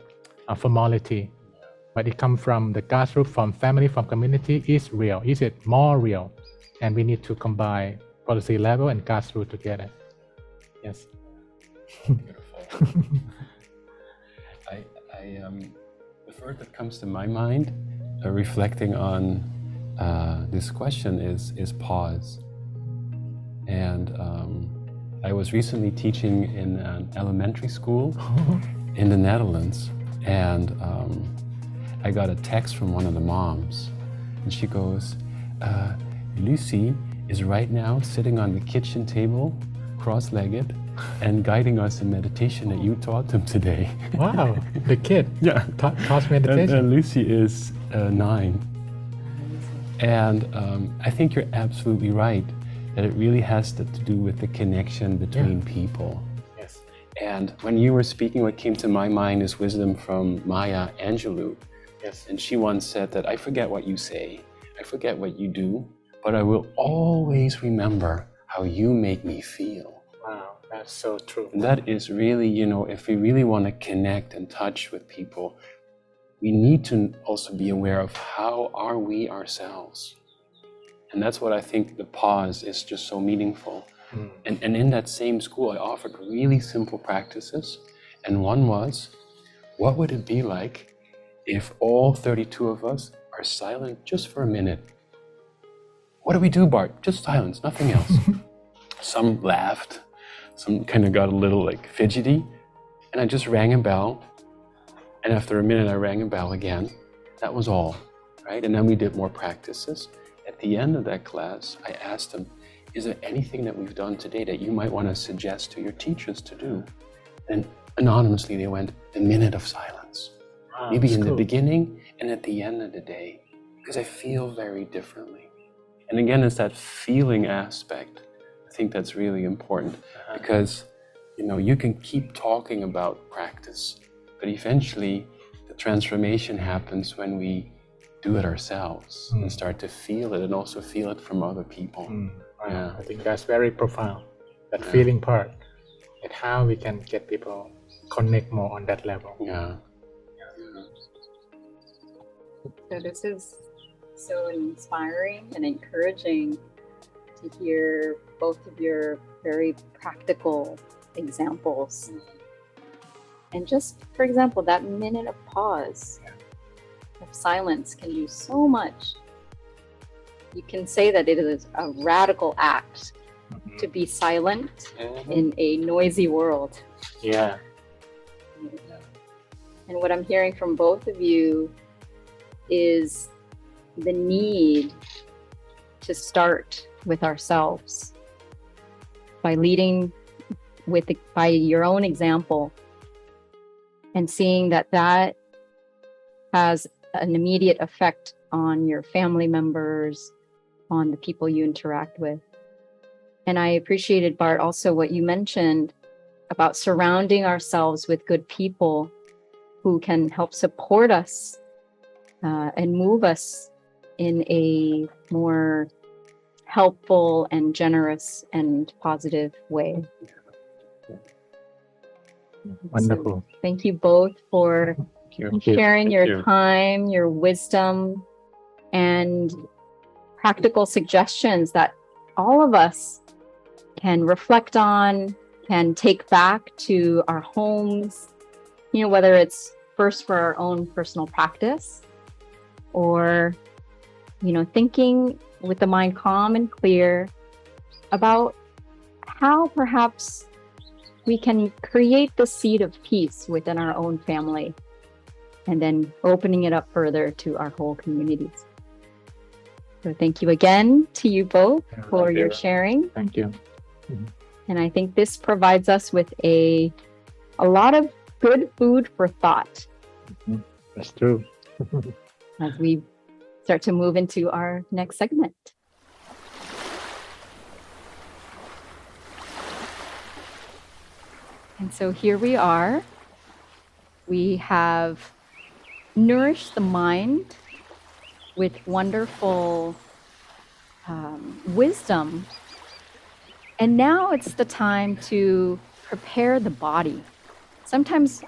a formality. But it comes from the grassroots, from family, from community. Is real. Is it more real? And we need to combine policy level and grassroots together. Yes. The word that comes to my mind, reflecting on this question, is pause. And I was recently teaching in an elementary school in the Netherlands, and I got a text from one of the moms, and she goes, Lucy is right now sitting on the kitchen table, cross-legged, and guiding us in meditation that you taught them today. Wow, the kid taught meditation. And Lucy is 9. And I think you're absolutely right that it really has to do with the connection between people. Yes. And when you were speaking, what came to my mind is wisdom from Maya Angelou. Yes. And she once said that, I forget what you say, I forget what you do, but I will always remember how you make me feel. Wow, that's so true. And that is really, if we really want to connect and touch with people, we need to also be aware of how are we ourselves. And that's what I think the pause is just so meaningful. And in that same school, I offered really simple practices. And one was, what would it be like if all 32 of us are silent just for a minute? What do we do, Bart? Just silence, nothing else. Some laughed, some kind of got a little fidgety, and I just rang a bell. And after a minute, I rang a bell again. That was all, right? And then we did more practices. At the end of that class, I asked them, is there anything that we've done today that you might want to suggest to your teachers to do? And anonymously, they went, a minute of silence. Wow, Maybe in cool. the beginning and at the end of the day, because I feel very differently. And again, it's that feeling aspect. I think that's really important because, you can keep talking about practice, but eventually the transformation happens when we do it ourselves and start to feel it and also feel it from other people. Wow, Yeah. I think that's very profound, that feeling part, and how we can get people connect more on that level. Yeah. So this is so inspiring and encouraging to hear both of your very practical examples. And just, for example, that minute of pause, of silence can do so much. You can say that it is a radical act to be silent in a noisy world. Yeah. And what I'm hearing from both of you is the need to start with ourselves by leading by your own example and seeing that has an immediate effect on your family members, on the people you interact with. And I appreciated, Bart, also what you mentioned about surrounding ourselves with good people who can help support us and move us in a more helpful and generous and positive way. Wonderful. So thank you both for sharing Thank your you. time, your wisdom, and practical suggestions that all of us can reflect on, can take back to our homes, whether it's first for our own personal practice or, thinking with the mind calm and clear about how perhaps we can create the seed of peace within our own family and then opening it up further to our whole communities. So thank you again to you both for thank your you. sharing. Thank you. And I think this provides us with a lot of good food for thought That's true. as we start to move into our next segment. And so here we are. We have nourished the mind with wonderful wisdom. And now it's the time to prepare the body. Sometimes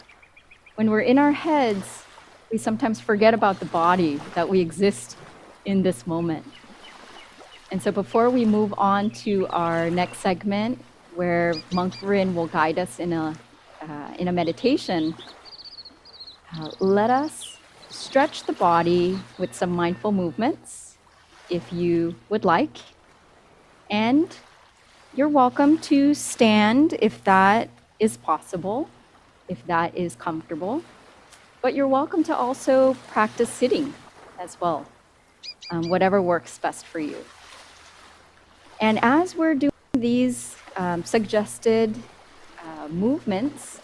when we're in our heads, we sometimes forget about the body, that we exist in this moment. And so before we move on to our next segment, where Monk Rin will guide us in a meditation, let us stretch the body with some mindful movements, if you would like. And you're welcome to stand if that is possible, if that is comfortable. But you're welcome to also practice sitting as well, whatever works best for you. And as we're doing these suggested movements,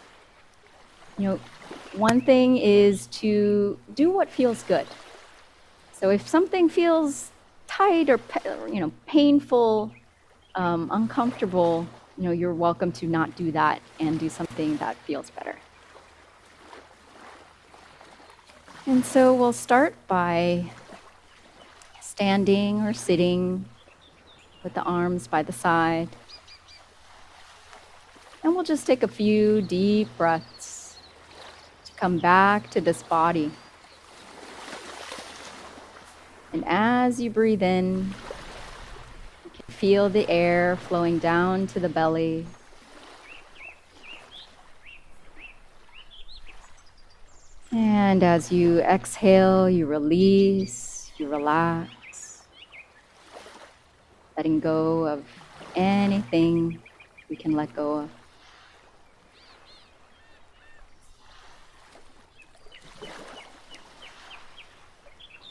one thing is to do what feels good. So if something feels tight or painful, uncomfortable, you're welcome to not do that and do something that feels better. And so we'll start by standing or sitting with the arms by the side. And we'll just take a few deep breaths to come back to this body. And as you breathe in, you can feel the air flowing down to the belly. And as you exhale, you release, you relax, letting go of anything we can let go of.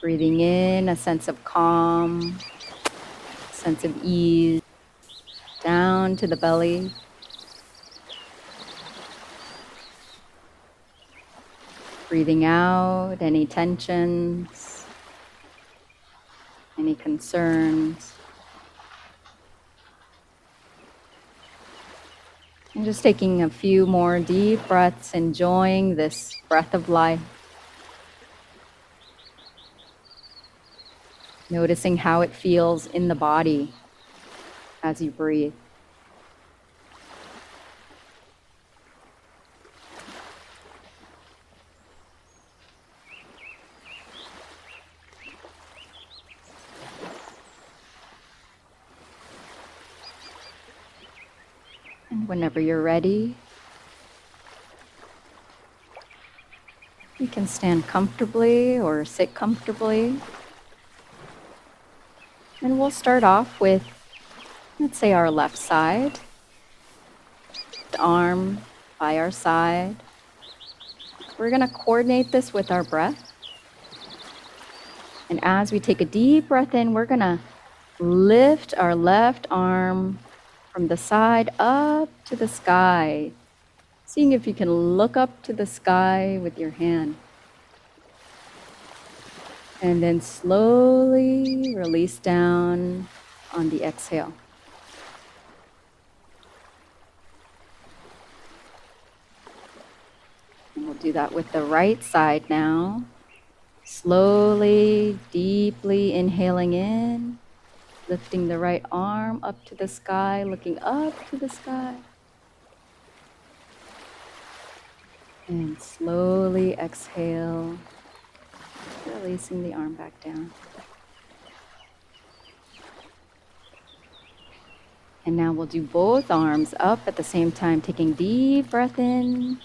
Breathing in a sense of calm, sense of ease, down to the belly. Breathing out any tensions, any concerns. And just taking a few more deep breaths, enjoying this breath of life. Noticing how it feels in the body as you breathe. And whenever you're ready, you can stand comfortably or sit comfortably. And we'll start off with, let's say, our left side, the arm by our side. We're going to coordinate this with our breath. And as we take a deep breath in, we're going to lift our left arm from the side up to the sky, seeing if you can look up to the sky with your hand. And then slowly release down on the exhale. And we'll do that with the right side now. Slowly, deeply inhaling in, lifting the right arm up to the sky, looking up to the sky. And slowly exhale, releasing the arm back down. And now we'll do both arms up at the same time, taking deep breath in,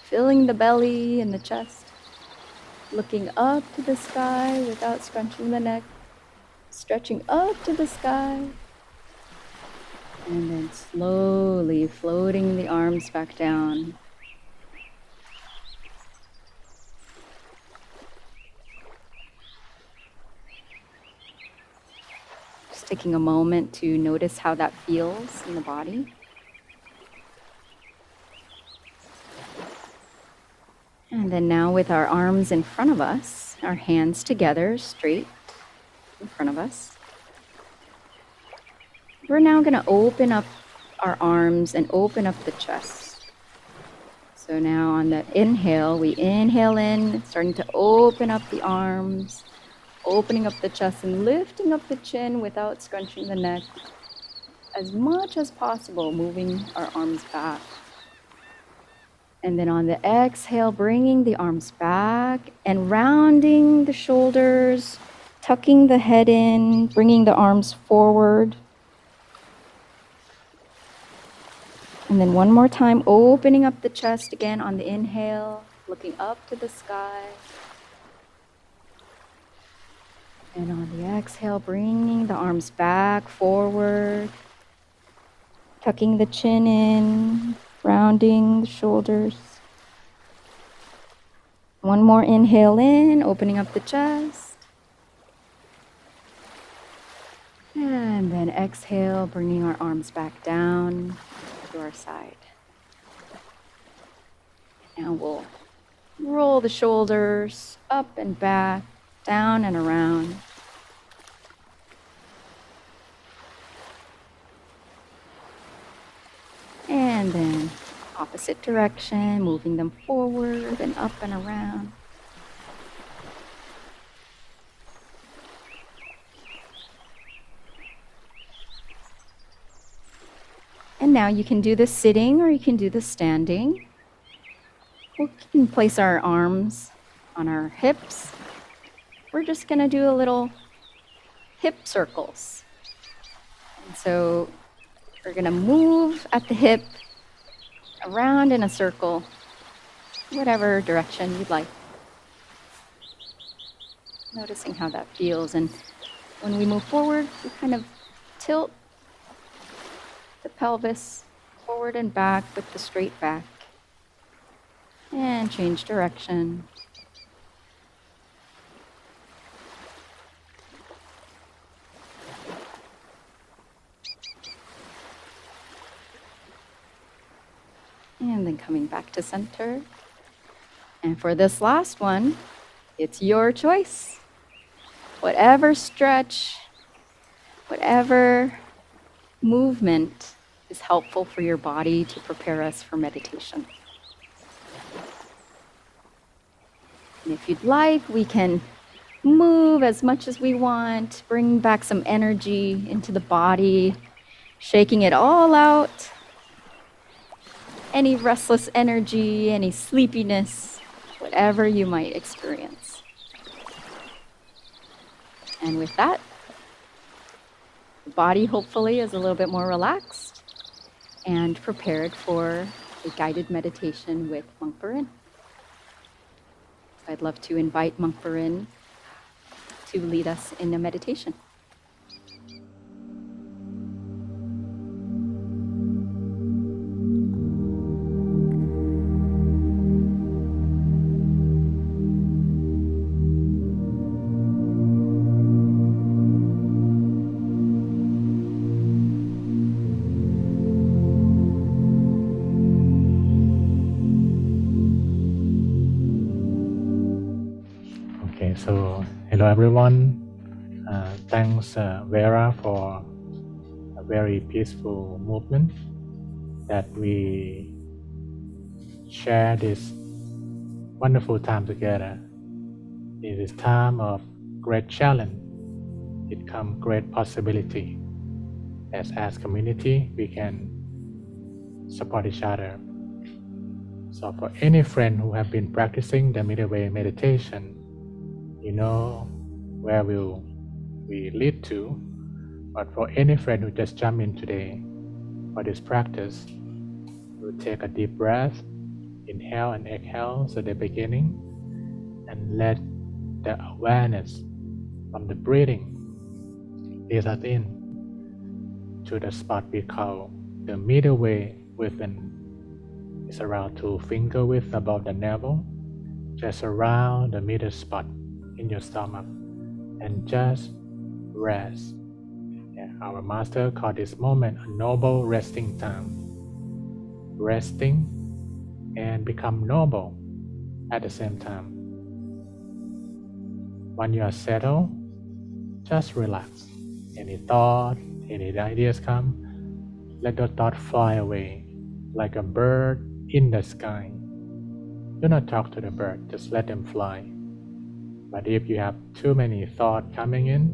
filling the belly and the chest, looking up to the sky without scrunching the neck, stretching up to the sky, and then slowly floating the arms back down. Just taking a moment to notice how that feels in the body. And then now with our arms in front of us, our hands together straight in front of us, we're now going to open up our arms and open up the chest. So now on the inhale, we inhale in, starting to open up the arms, opening up the chest and lifting up the chin without scrunching the neck, as much as possible, moving our arms back. And then on the exhale, bringing the arms back and rounding the shoulders, tucking the head in, bringing the arms forward. And then one more time, opening up the chest again on the inhale, looking up to the sky. And on the exhale, bringing the arms back, forward, tucking the chin in, rounding the shoulders. One more inhale in, opening up the chest. And then exhale, bringing our arms back down to our side. Now we'll roll the shoulders up and back, down and around. And then opposite direction, moving them forward and up and around. And now you can do this sitting or you can do this standing. We can place our arms on our hips. We're just going to do a little hip circles. And so we're going to move at the hip around in a circle, whatever direction you'd like. Noticing how that feels. And when we move forward, we kind of tilt the pelvis forward and back with the straight back. And change direction. And then coming back to center. And for this last one, it's your choice. Whatever stretch, whatever movement is helpful for your body to prepare us for meditation. And if you'd like, we can move as much as we want, bring back some energy into the body, shaking it all out. Any restless energy, any sleepiness, whatever you might experience. And with that, the body hopefully is a little bit more relaxed and prepared for a guided meditation with Monk Barin. I'd love to invite Monk Barin to lead us in a meditation. So, hello everyone. Thanks Vera for a very peaceful movement that we share this wonderful time together. In this time of great challenge, it comes great possibility. As community, we can support each other. So for any friend who have been practicing the middle way meditation, you know where will we lead to. But for any friend who just jumped in today for this practice, we'll take a deep breath, inhale and exhale at the beginning, and let the awareness from the breathing lead us in to the spot we call the middle way within. It's around 2 finger width above the navel, just around the middle spot in your stomach, and just rest. Our master called this moment a noble resting time. Resting and become noble at the same time. When you are settled, just relax. Any thought, any ideas come, let the thought fly away like a bird in the sky. Do not talk to the bird, just let them fly. But if you have too many thoughts coming in,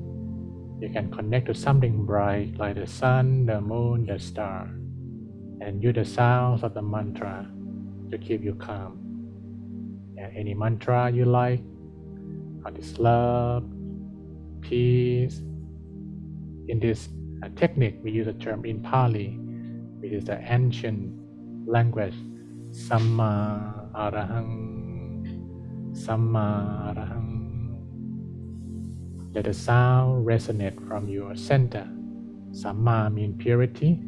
you can connect to something bright like the sun, the moon, the star, and use the sounds of the mantra to keep you calm. And any mantra you like, or this love, peace. In this technique, we use the term in Pali, which is the ancient language, Samma Arahang, Samma Arahang. Let the sound resonate from your center. Samma means purity,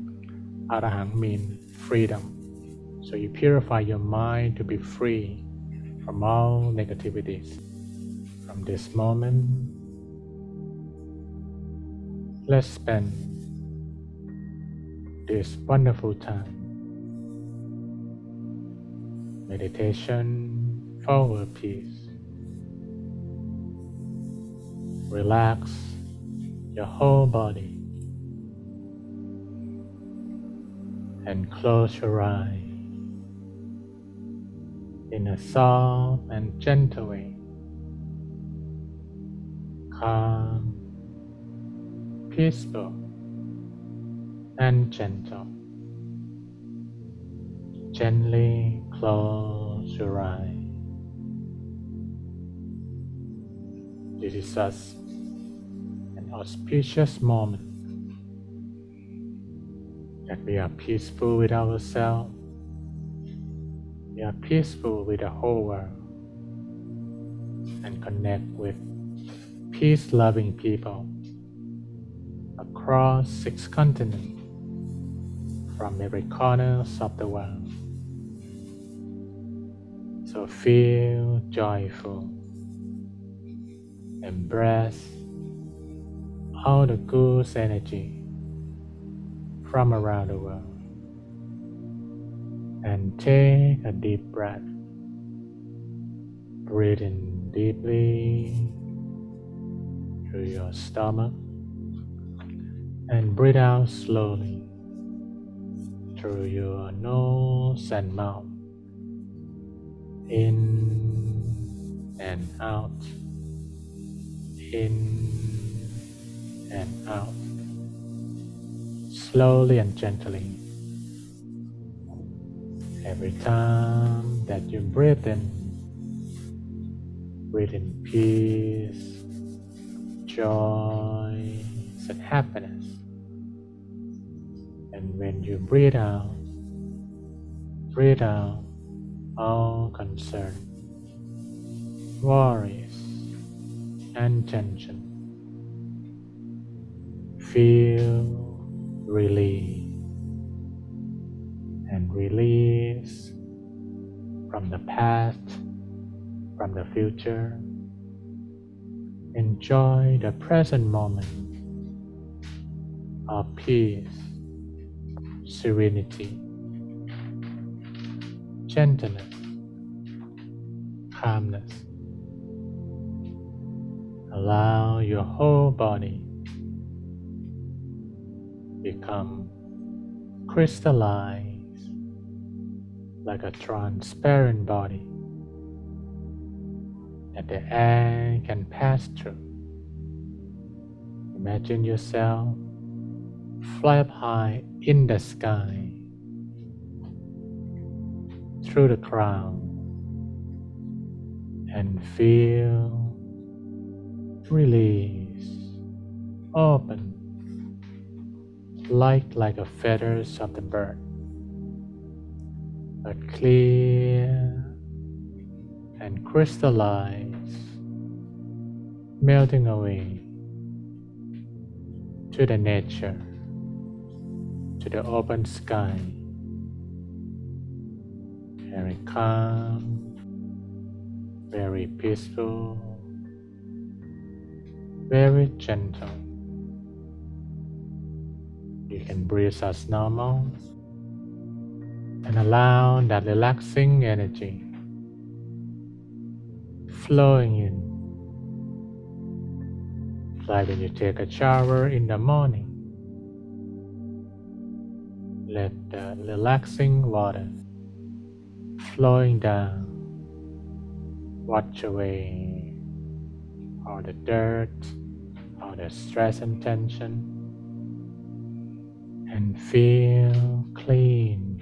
Arahang means freedom. So you purify your mind to be free from all negativities. From this moment, let's spend this wonderful time. Meditation for world peace. Relax your whole body and close your eyes in a soft and gentle way. Calm, peaceful, and gentle. Gently close your eyes. This is us, an auspicious moment that we are peaceful with ourselves. We are peaceful with the whole world and connect with peace-loving people across 6 continents from every corner of the world. So feel joyful. Embrace all the good energy from around the world. And take a deep breath. Breathe in deeply through your stomach and breathe out slowly through your nose and mouth. In and out. In and out. Slowly and gently. Every time that you breathe in peace, joy, and happiness. And when you breathe out all concern, worries, and tension. Feel relief and release from the past, from the future. Enjoy the present moment of peace, serenity, gentleness, calmness. Allow your whole body become crystallized like a transparent body that the air can pass through. Imagine yourself fly up high in the sky through the cloud and feel release, open, light like a feathers of the bird, but clear and crystallized, melting away to the nature, to the open sky, very calm, very peaceful, very gentle. You can breathe as normal and allow that relaxing energy flowing in. It's like when you take a shower in the morning. Let the relaxing water flowing down wash away all the dirt, all the stress and tension, and feel clean,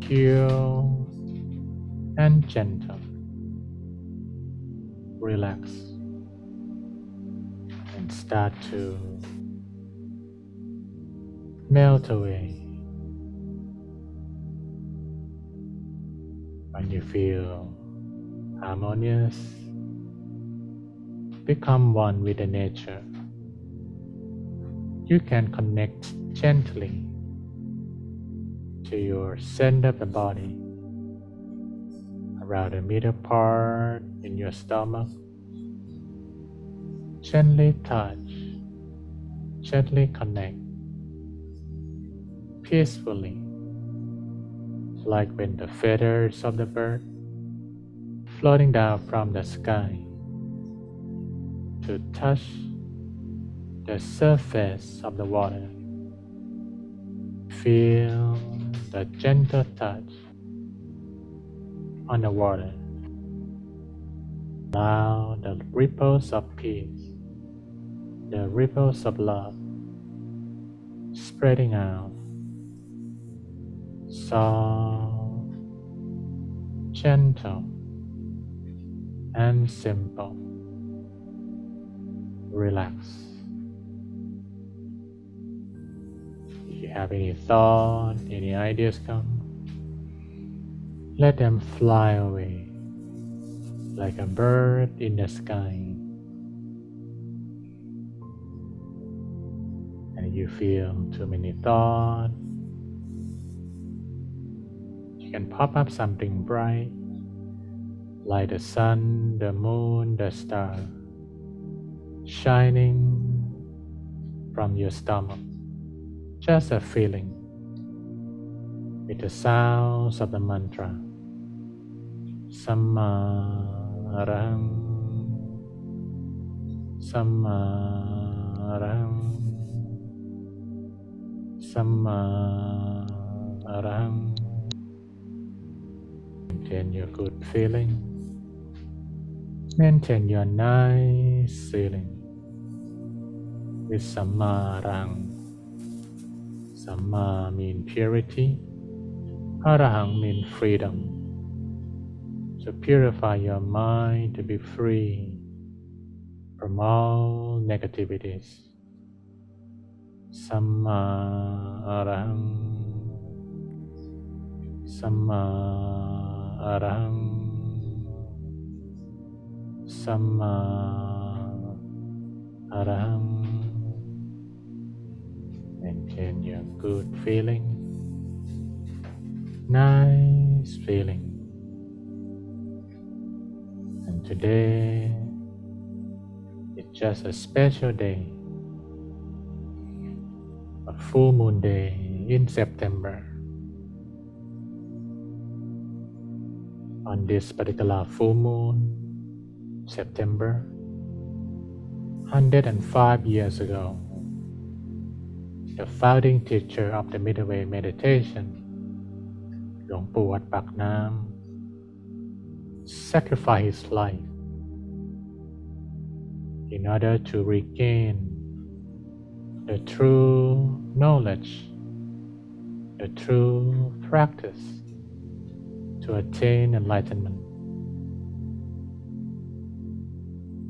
pure, and gentle. Relax and start to melt away. When you feel harmonious, become one with the nature. You can connect gently to your center of the body, around the middle part in your stomach. Gently touch, gently connect, peacefully, like when the feathers of the bird floating down from the sky to touch the surface of the water. Feel the gentle touch on the water. Allow the ripples of peace, the ripples of love, spreading out, soft, gentle, and simple. Relax. If you have any thought, any ideas come, let them fly away like a bird in the sky. And you feel too many thoughts, you can pop up something bright like the sun, the moon, the star shining from your stomach. Just a feeling with the sounds of the mantra. Samma Arahang, Samma Arahang, Samma Arahang. Maintain your good feeling. Maintain your nice feeling with Samma Arahang. Samma means purity. Arahang means freedom. So purify your mind to be free from all negativities. Samma Arahang, Samma Arahang, Samma Arahang. Maintain your good feeling, nice feeling. And today, it's just a special day, a full moon day in September. On this particular full moon, September, 105 years ago, the founding teacher of the Middle Way meditation, หลวงปู่วัดปากน้ำ sacrificed his life in order to regain the true knowledge, the true practice to attain enlightenment.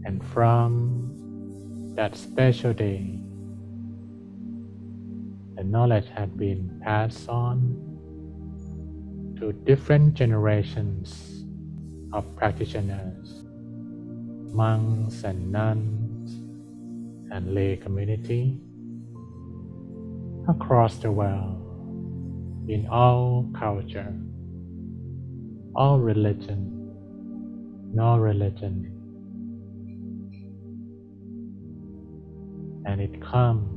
And from that special day, the knowledge had been passed on to different generations of practitioners, monks and nuns and lay community across the world, in all culture, all religion, no religion. And it comes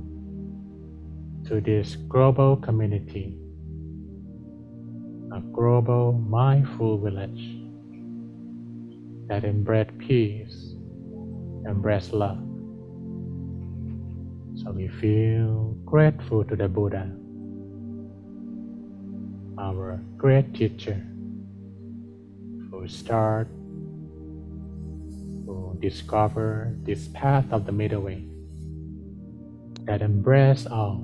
to this global community, a global mindful village that embrace peace, embrace love. So we feel grateful to the Buddha, our great teacher, who start to discover this path of the middle way that embrace all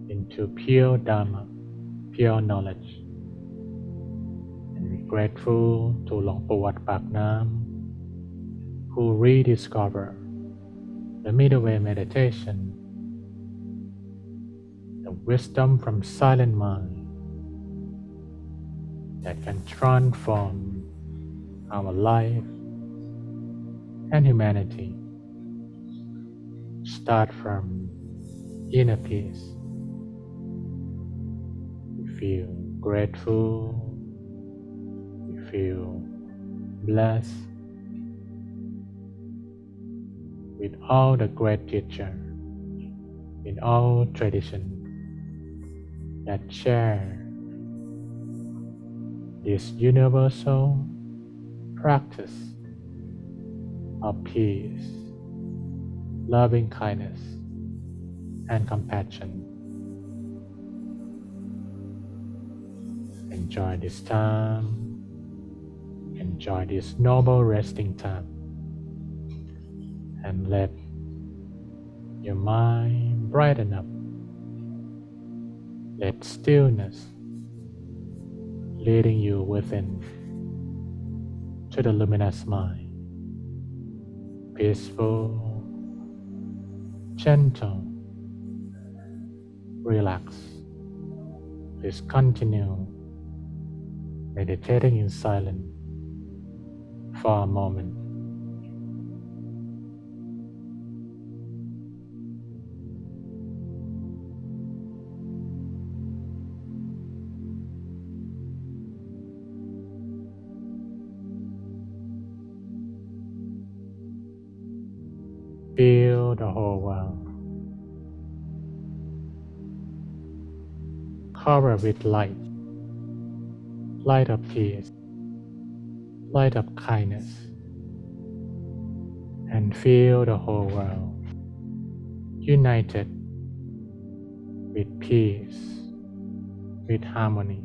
into pure Dharma, pure knowledge. And we grateful to Luang Por Wat Pak Nam, who rediscovered the middle way meditation, the wisdom from silent mind that can transform our life and humanity. Start from inner peace. We feel grateful, we feel blessed with all the great teachers in all traditions that share this universal practice of peace, loving kindness, and compassion. Enjoy this time, enjoy this noble resting time, and let your mind brighten up. Let stillness leading you within to the luminous mind. Peaceful, gentle, relax. Please continue meditating in silence for a moment. Feel the whole world covered with light, light of peace, light of kindness, and feel the whole world united with peace, with harmony.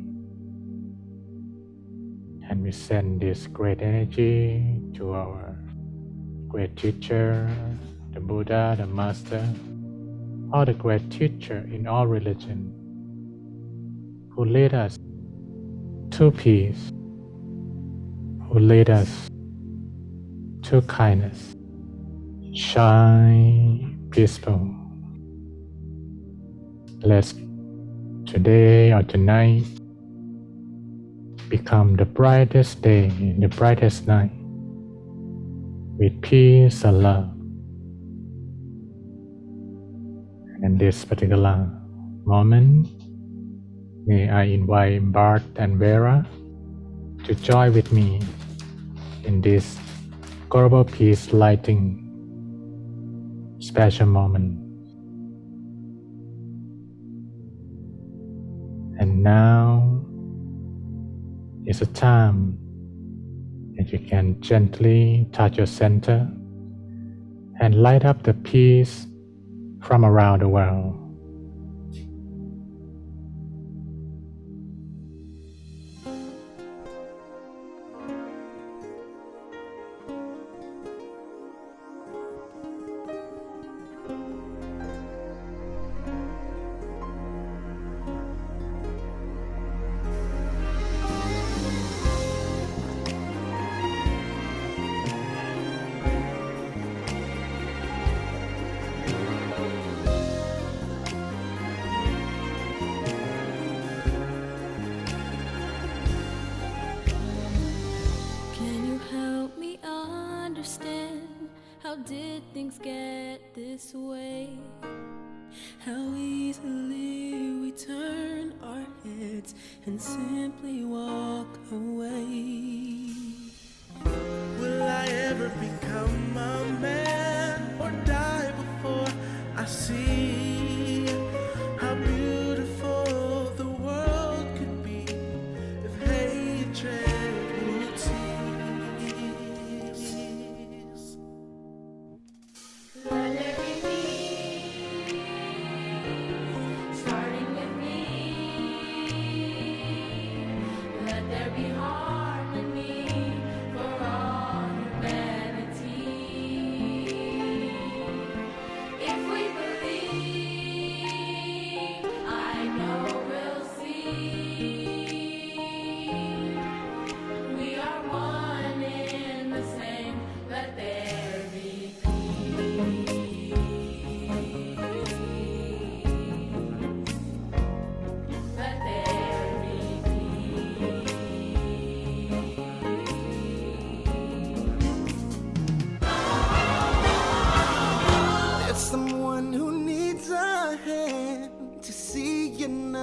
And we send this great energy to our great teacher, the Buddha, the Master, all the great teacher in all religion who lead us to peace, who lead us to kindness. Shine peaceful. Let's today or tonight become the brightest day, the brightest night with peace and love. And in this particular moment, may I invite Bart and Vera to join with me in this global peace lighting special moment. And now is a time that you can gently touch your center and light up the peace from around the world. How did things get this way? How easily we turn our heads and simply walk away. Will I ever become a man or die before I see how beautiful the world could be if hatred would cease? Let there be peace, starting with me. Let there be harmony.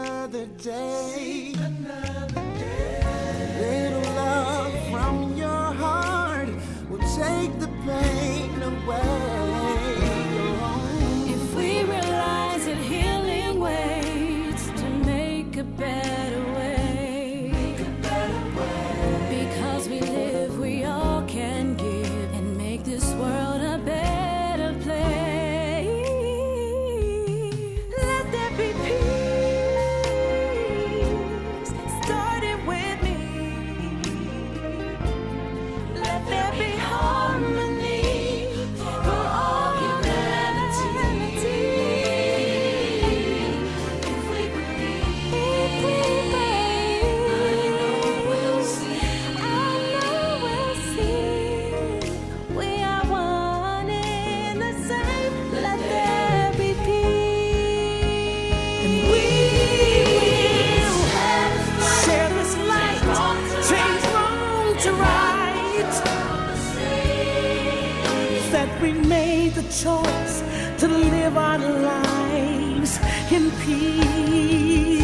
another day. A little love from your heart will take the pain away. If we realize that healing waits to make a better way, because we live, we all can give and make this world a better place. Let there be peace, starting with me. Let there be harmony for all humanity. If we believe, I know we'll see. We are one in the same. Let there be peace. And we will share this light, change wrong to right. That we made the choice to live our lives in peace.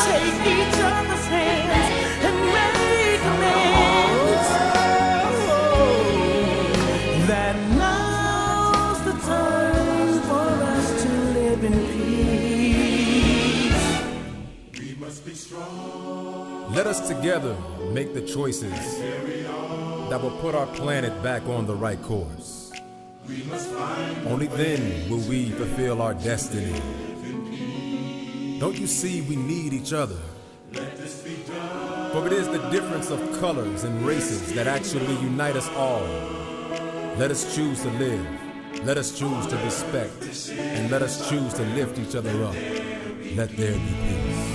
Take each other's hands and make amends. That now's the time for us to live in peace. We must be strong. Let us together make the choices that will put our planet back on the right course. We must find Only then will we fulfill our destiny. Don't you see we need each other? Let this be done. For it is the difference of colors and races that actually unite us all. Let us choose to live. Let us choose to respect. And let us choose to lift each other up. Let there be peace.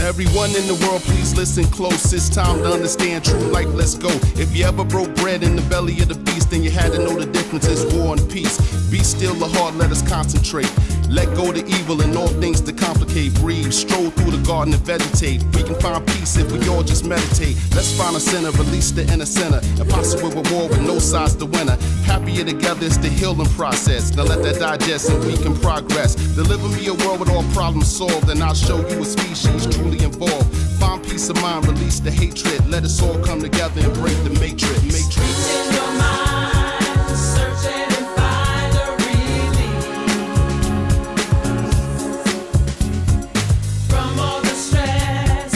Everyone in the world, please listen close. It's time to understand true life. Let's go. If you ever broke bread in the belly of the beast, then you had to know the difference is war and peace. Be still the heart, let us concentrate. Let go the evil and all things to complicate. Breathe, stroll through the garden and vegetate. We can find peace if we all just meditate. Let's find a center, release the inner center. Impossible with war with no sides to winner. Happier together is the healing process. Now let that digest and we can progress. Deliver me a world with all problems solved, and I'll show you a species truly involved. Find peace of mind, release the hatred. Let us all come together and break the matrix. In your mind, search it and find a relief from all the stress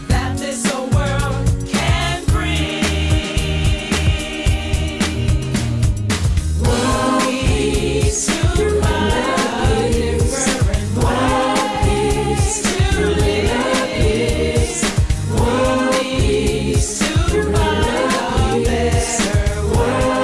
that this whole world can bring. World peace to find different ways to live peace. World peace to find a better world.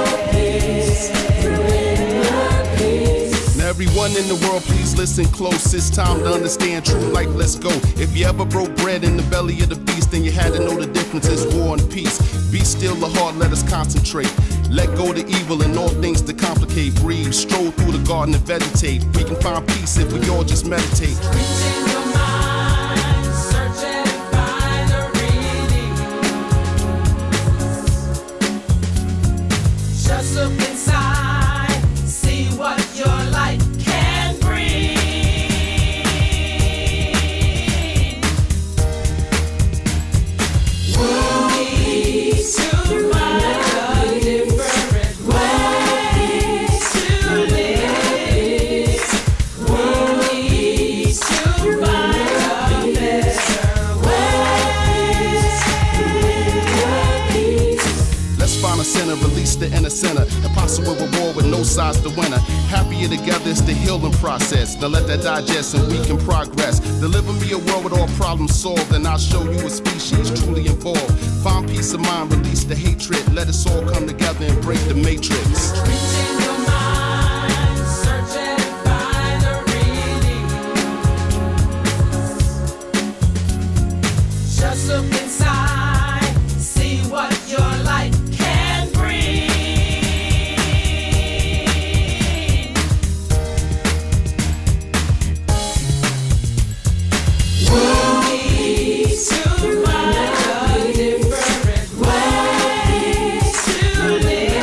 Everyone in the world, please listen close. It's time to understand true life, let's go. If you ever broke bread in the belly of the beast, then you had to know the difference is war and peace. Be still the heart, let us concentrate. Let go the evil and all things to complicate. Breathe, stroll through the garden and vegetate. We can find peace if we all just meditate. Just look inside, see what your life can bring. We'll need to find different ways to live. We'll need to find better ways to live. Let's find a center, release the inner center. Impossible reward with no sides to winner. Happier together is the healing process. Now let that digest and we can progress. Deliver me a world with all problems solved, and I'll show you a species truly involved. Find peace of mind, release the hatred. Let us all come together and break the matrix. Just look inside, see what your life can bring. We'll need to find different ways to live.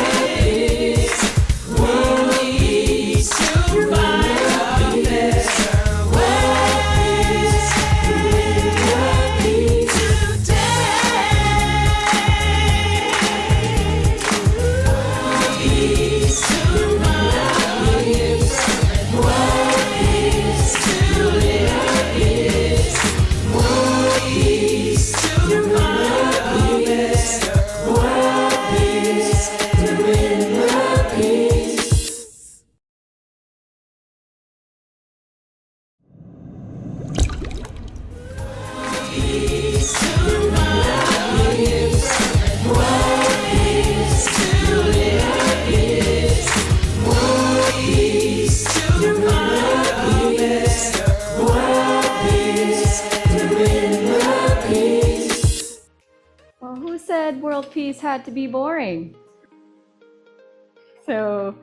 We'll need to find better ways to live Well, who said world peace had to be boring? So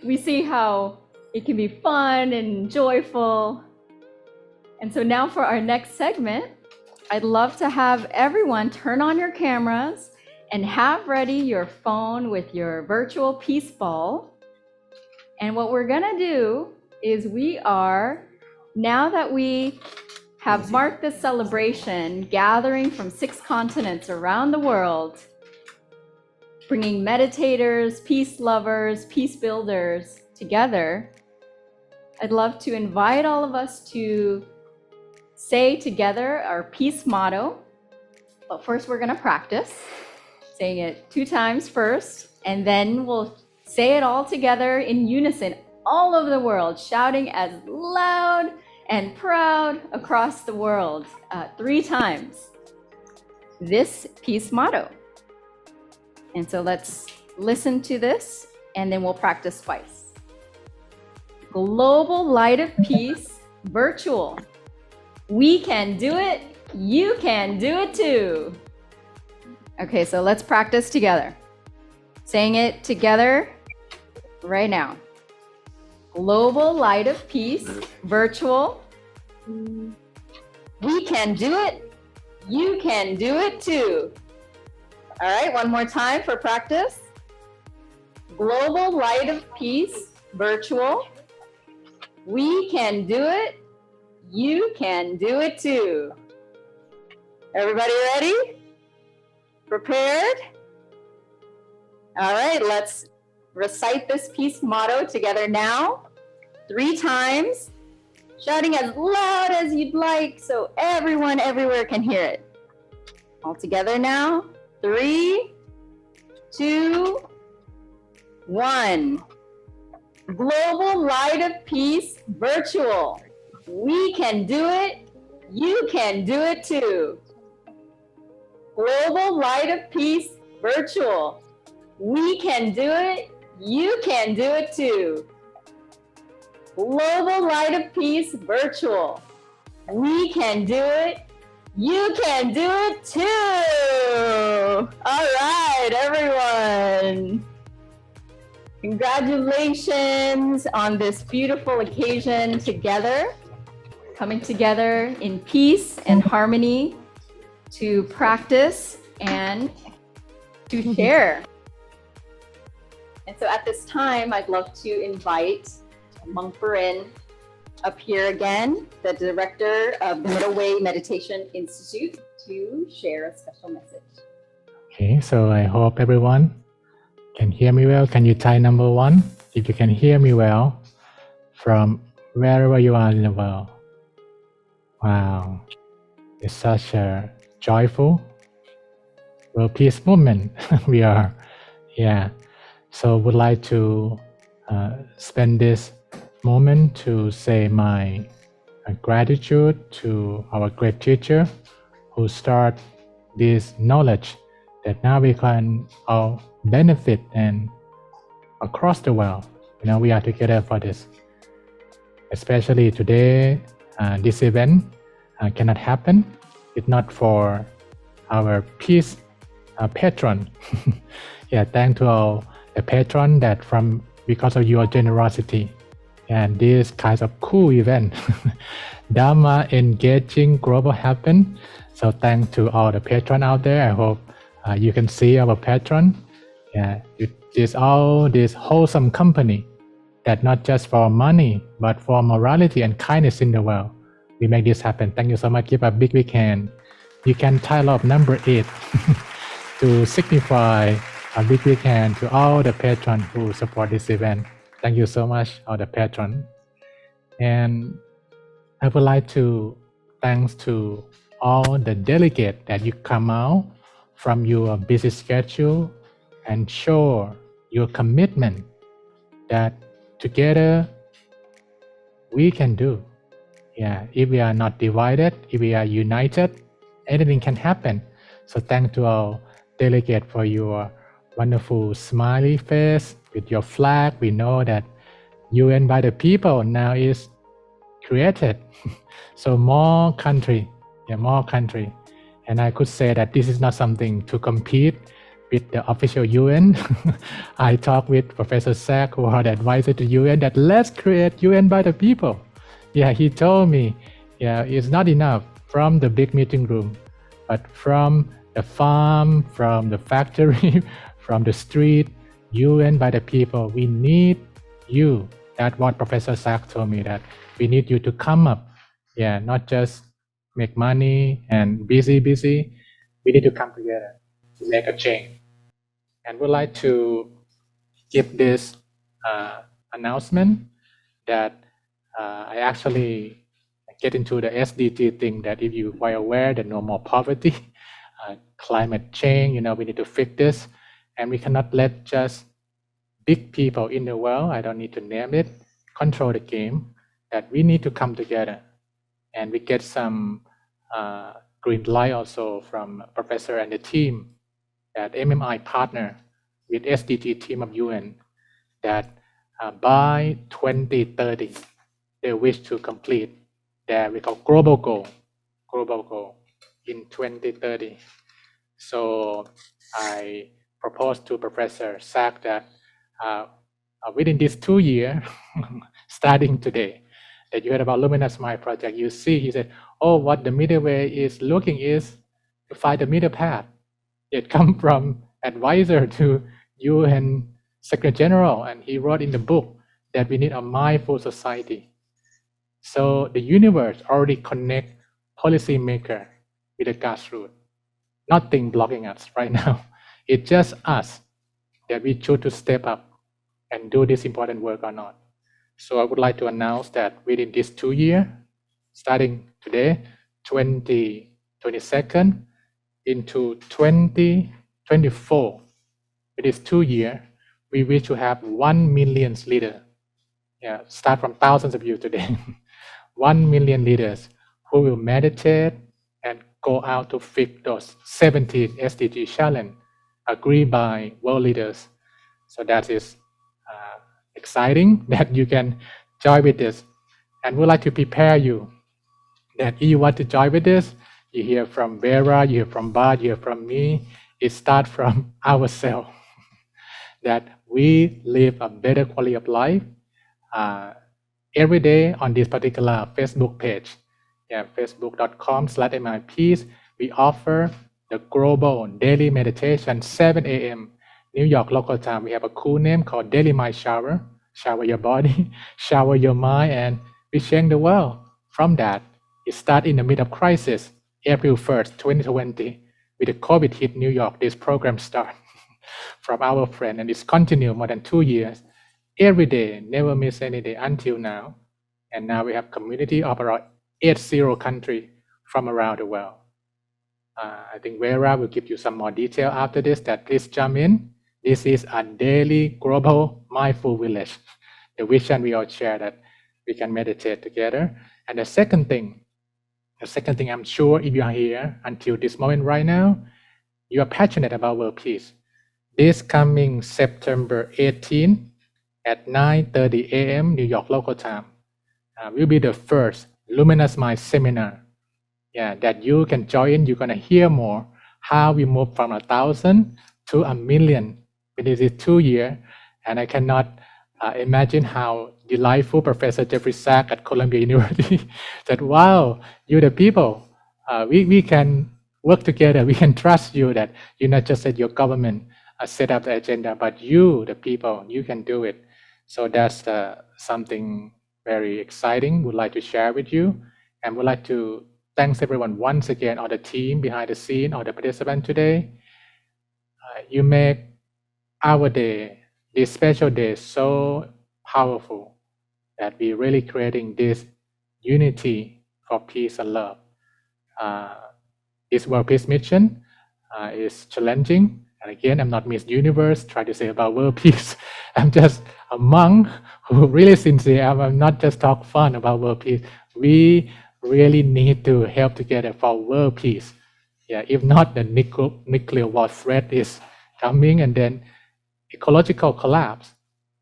we see how it can be fun and joyful. And so now for our next segment, I'd love to have everyone turn on your cameras and have ready your phone with your virtual peace ball. And what we're gonna do is now that we have marked this celebration, gathering from 6 continents around the world, bringing meditators, peace lovers, peace builders together, I'd love to invite all of us to say together our peace motto. But first we're gonna practice saying it 2 times first, and then we'll say it all together in unison all over the world, shouting as loud and proud across the world 3 times this peace motto. And so let's listen to this, and then we'll practice twice. Global light of peace, virtual. We can do it. You can do it too. Okay, so let's practice together. Saying it together right now. Global light of peace, virtual. We can do it. You can do it too. All right, one more time for practice. Global light of peace, virtual. We can do it. You can do it too. Everybody ready? Prepared? All right, let's recite this peace motto together now. 3 times, shouting as loud as you'd like so everyone everywhere can hear it. All together now. 3, 2, 1. Global light of peace, virtual. We can do it. You can do it too. Global light of peace, virtual. We can do it. You can do it too. Global Light of Peace Virtual. We can do it. You can do it too. All right, everyone. Congratulations on this beautiful occasion together, coming together in peace and harmony to practice and to share. And so at this time, I'd love to invite Monk Barin up here again, the director of the Middle Way Meditation Institute, to share a special message. Okay, so I hope everyone can hear me well. Can you type number 1 if you can hear me well from wherever you are in the world? Wow, it's such a joyful world peace movement we are. Yeah, so would like to spend this moment to say my gratitude to our great teacher who start this knowledge that now we can all benefit and across the world. You know, we are together for this. Especially today, this event cannot happen if not for our peace patron. Yeah, thank to all the patron that from because of your generosity and this kind of cool event, Dharma engaging global happen. So thanks to all the patron out there. I hope you can see our patron. Yeah, it is all this wholesome company that not just for money, but for morality and kindness in the world. We make this happen. Thank you so much. Give a big hand. You can title up number 8 to signify a big hand to all the patrons who support this event. Thank you so much, all the patrons. And I would like to thanks to all the delegates that you come out from your busy schedule and show your commitment that together we can do. Yeah, if we are not divided, if we are united, anything can happen. So thanks to our delegate for your wonderful smiley face with your flag. We know that UN by the people now is created. So more country. And I could say that this is not something to compete with the official UN. I talked with Professor Sack, who are the advisor to UN, that let's create UN by the people. Yeah, he told me, yeah, it's not enough from the big meeting room, but from the farm, from the factory, from the street, UN by the people. We need you. That's what Professor Sack told me, that we need you to come up. Yeah, not just make money and busy. We need to come together to make a change. And we'd like to give this announcement that I actually get into the SDG thing, that if you are aware that no more poverty, climate change, you know, we need to fix this. And we cannot let just big people in the world, I don't need to name it, control the game, that we need to come together. And we get some green light also from Professor and the team that MMI partner with SDG team of UN, that by 2030, they wish to complete their we call global goal in 2030. So I proposed to Professor Sack that within this 2 years, starting today, that you heard about Luminous Mind project, you see, he said, oh, what the middle way is looking is to find the middle path. It come from advisor to UN Secretary General, and he wrote in the book that we need a mindful society. So the universe already connect policymaker with the grassroots. Nothing blocking us right now. It's just us that we choose to step up and do this important work or not. So I would like to announce that within this 2 years, starting today, 2022 into 2024, with this 2 years, we wish to have 1 million leaders. Yeah, start from thousands of you today. 1 million leaders who will meditate and go out to fix those 17 SDG challenge agreed by world leaders. So that is exciting that you can join with this. And we'd like to prepare you that if you want to join with this, you hear from Vera, you hear from Bart, you hear from me. It starts from ourselves that we live a better quality of life every day on this particular Facebook page. Yeah, facebook.com/MMIPeace. We offer the global daily meditation, 7 a.m. New York local time. We have a cool name called Daily Mind Shower. Shower your body, shower your mind, and we change the world. From that, it started in the middle of crisis, April 1st, 2020. With the COVID hit New York, this program started from our friend, and it's continued more than 2 years. Every day, never miss any day until now. And now we have community of around 80 countries from around the world. I think Vera will give you some more detail after this, that please jump in. This is a daily global mindful village. The vision we all share that we can meditate together. And the second thing I'm sure if you are here until this moment right now, you are passionate about world peace. This coming September 18 at 9:30 a.m. New York local time will be the first Luminous Mind seminar. Yeah, that you can join. You're gonna hear more how we move from 1,000 to 1 million within these 2 years. And I cannot imagine how delightful Professor Jeffrey Sachs at Columbia University said, wow, you the people, we can work together. We can trust you that you not just said your government set up the agenda, but you, the people, you can do it. So that's something very exciting would like to share with you. And would like to thanks everyone once again, all the team behind the scene, all the participants today. You make our day, this special day, so powerful that we're really creating this unity for peace and love. This World Peace Mission is challenging. And again, I'm not Miss Universe, try to say about world peace. I'm just a monk who really sincere. I'm not just talk fun about world peace. We really need to help together for world peace. Yeah, if not, the nuclear war threat is coming, and then ecological collapse.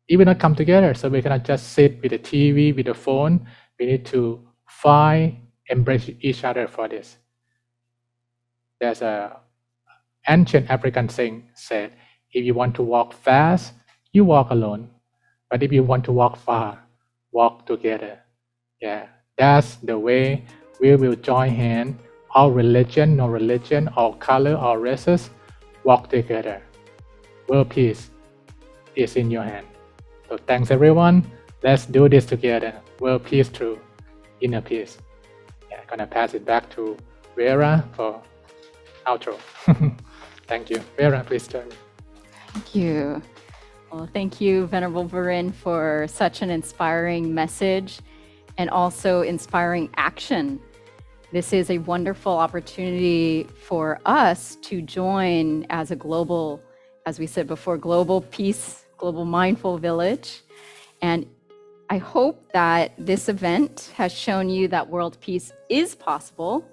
It will not come together, so we cannot just sit with the TV, with the phone. We need to fight, embrace each other for this. There's a ancient African saying said, if you want to walk fast, you walk alone. But if you want to walk far, walk together. Yeah, that's the way we will join hands. All religion, no religion, all color, all races, walk together. World peace is in your hand. So thanks everyone. Let's do this together. World peace through inner peace. Yeah, gonna pass it back to Vera for outro. Thank you. Vera, please join me. Thank you. Well, thank you, Venerable Burin, for such an inspiring message and also inspiring action. This is a wonderful opportunity for us to join as a global, as we said before, global peace, global mindful village. And I hope that this event has shown you that world peace is possible,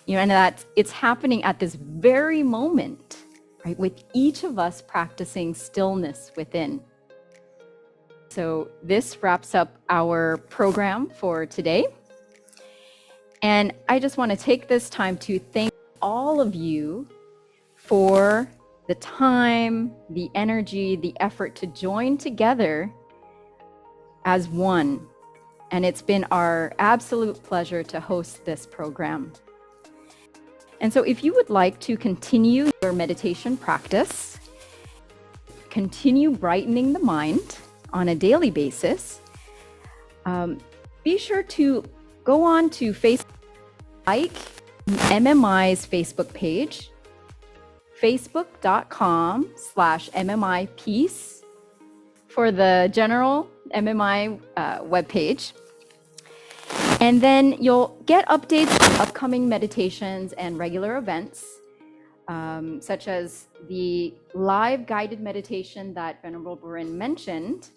and that it's happening at this very moment, right, with each of us practicing stillness within. So this wraps up our program for today. And I just want to take this time to thank all of you for the time, the energy, the effort to join together as one. And it's been our absolute pleasure to host this program. And so if you would like to continue your meditation practice, continue brightening the mind on a daily basis, be sure to go on to Facebook, like MMI's Facebook page, facebook.com/MMIPeace for the general MMI webpage. And then you'll get updates on upcoming meditations and regular events, such as the live guided meditation that Venerable Burin mentioned.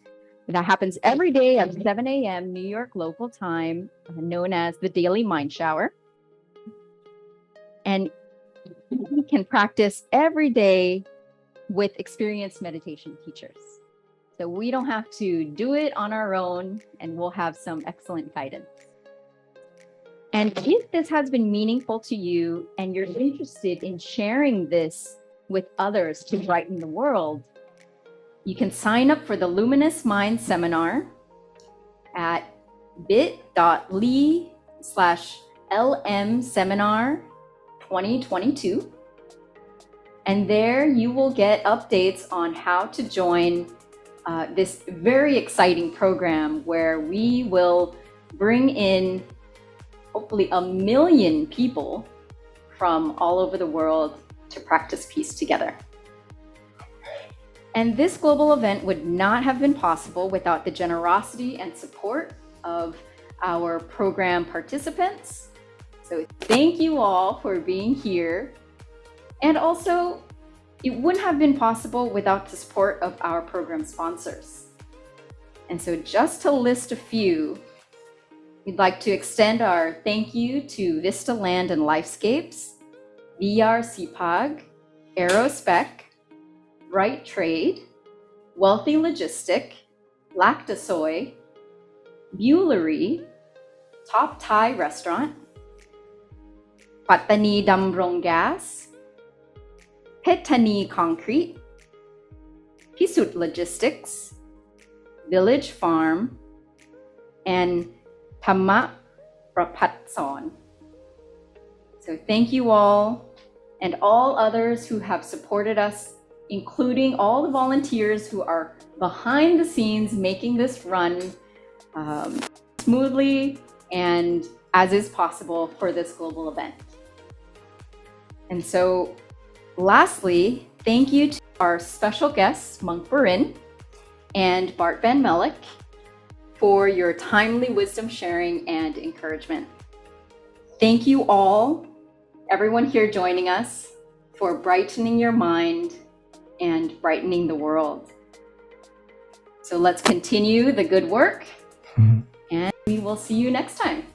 That happens every day at 7 a.m. New York local time, known as the Daily Mind Shower. And you can practice every day with experienced meditation teachers. that we don't have to do it on our own, and we'll have some excellent guidance. And if this has been meaningful to you and you're interested in sharing this with others to brighten the world, you can sign up for the Luminous Mind Seminar at bit.ly/LM Seminar 2022. And there you will get updates on how to join this very exciting program where we will bring in hopefully 1 million people from all over the world to practice peace together. And this global event would not have been possible without the generosity and support of our program participants. So thank you all for being here. And also, it wouldn't have been possible without the support of our program sponsors. And so just to list a few, we'd like to extend our thank you to Vista Land and Lifescapes, VR CPAG, Aerospec, Bright Trade, Wealthy Logistic, Lactosoy, Buellery, Top Thai Restaurant, Pattani Damrong Gas, Petani Concrete, Pisut Logistics, Village Farm, and Thamma Prapatson. So thank you all and all others who have supported us, including all the volunteers who are behind the scenes making this run smoothly and as is possible for this global event. And so lastly, thank you to our special guests, Monk Barin and Bart Van Mellick, for your timely wisdom sharing and encouragement. Thank you all, everyone here joining us, for brightening your mind and brightening the world. So let's continue the good work, and we will see you next time.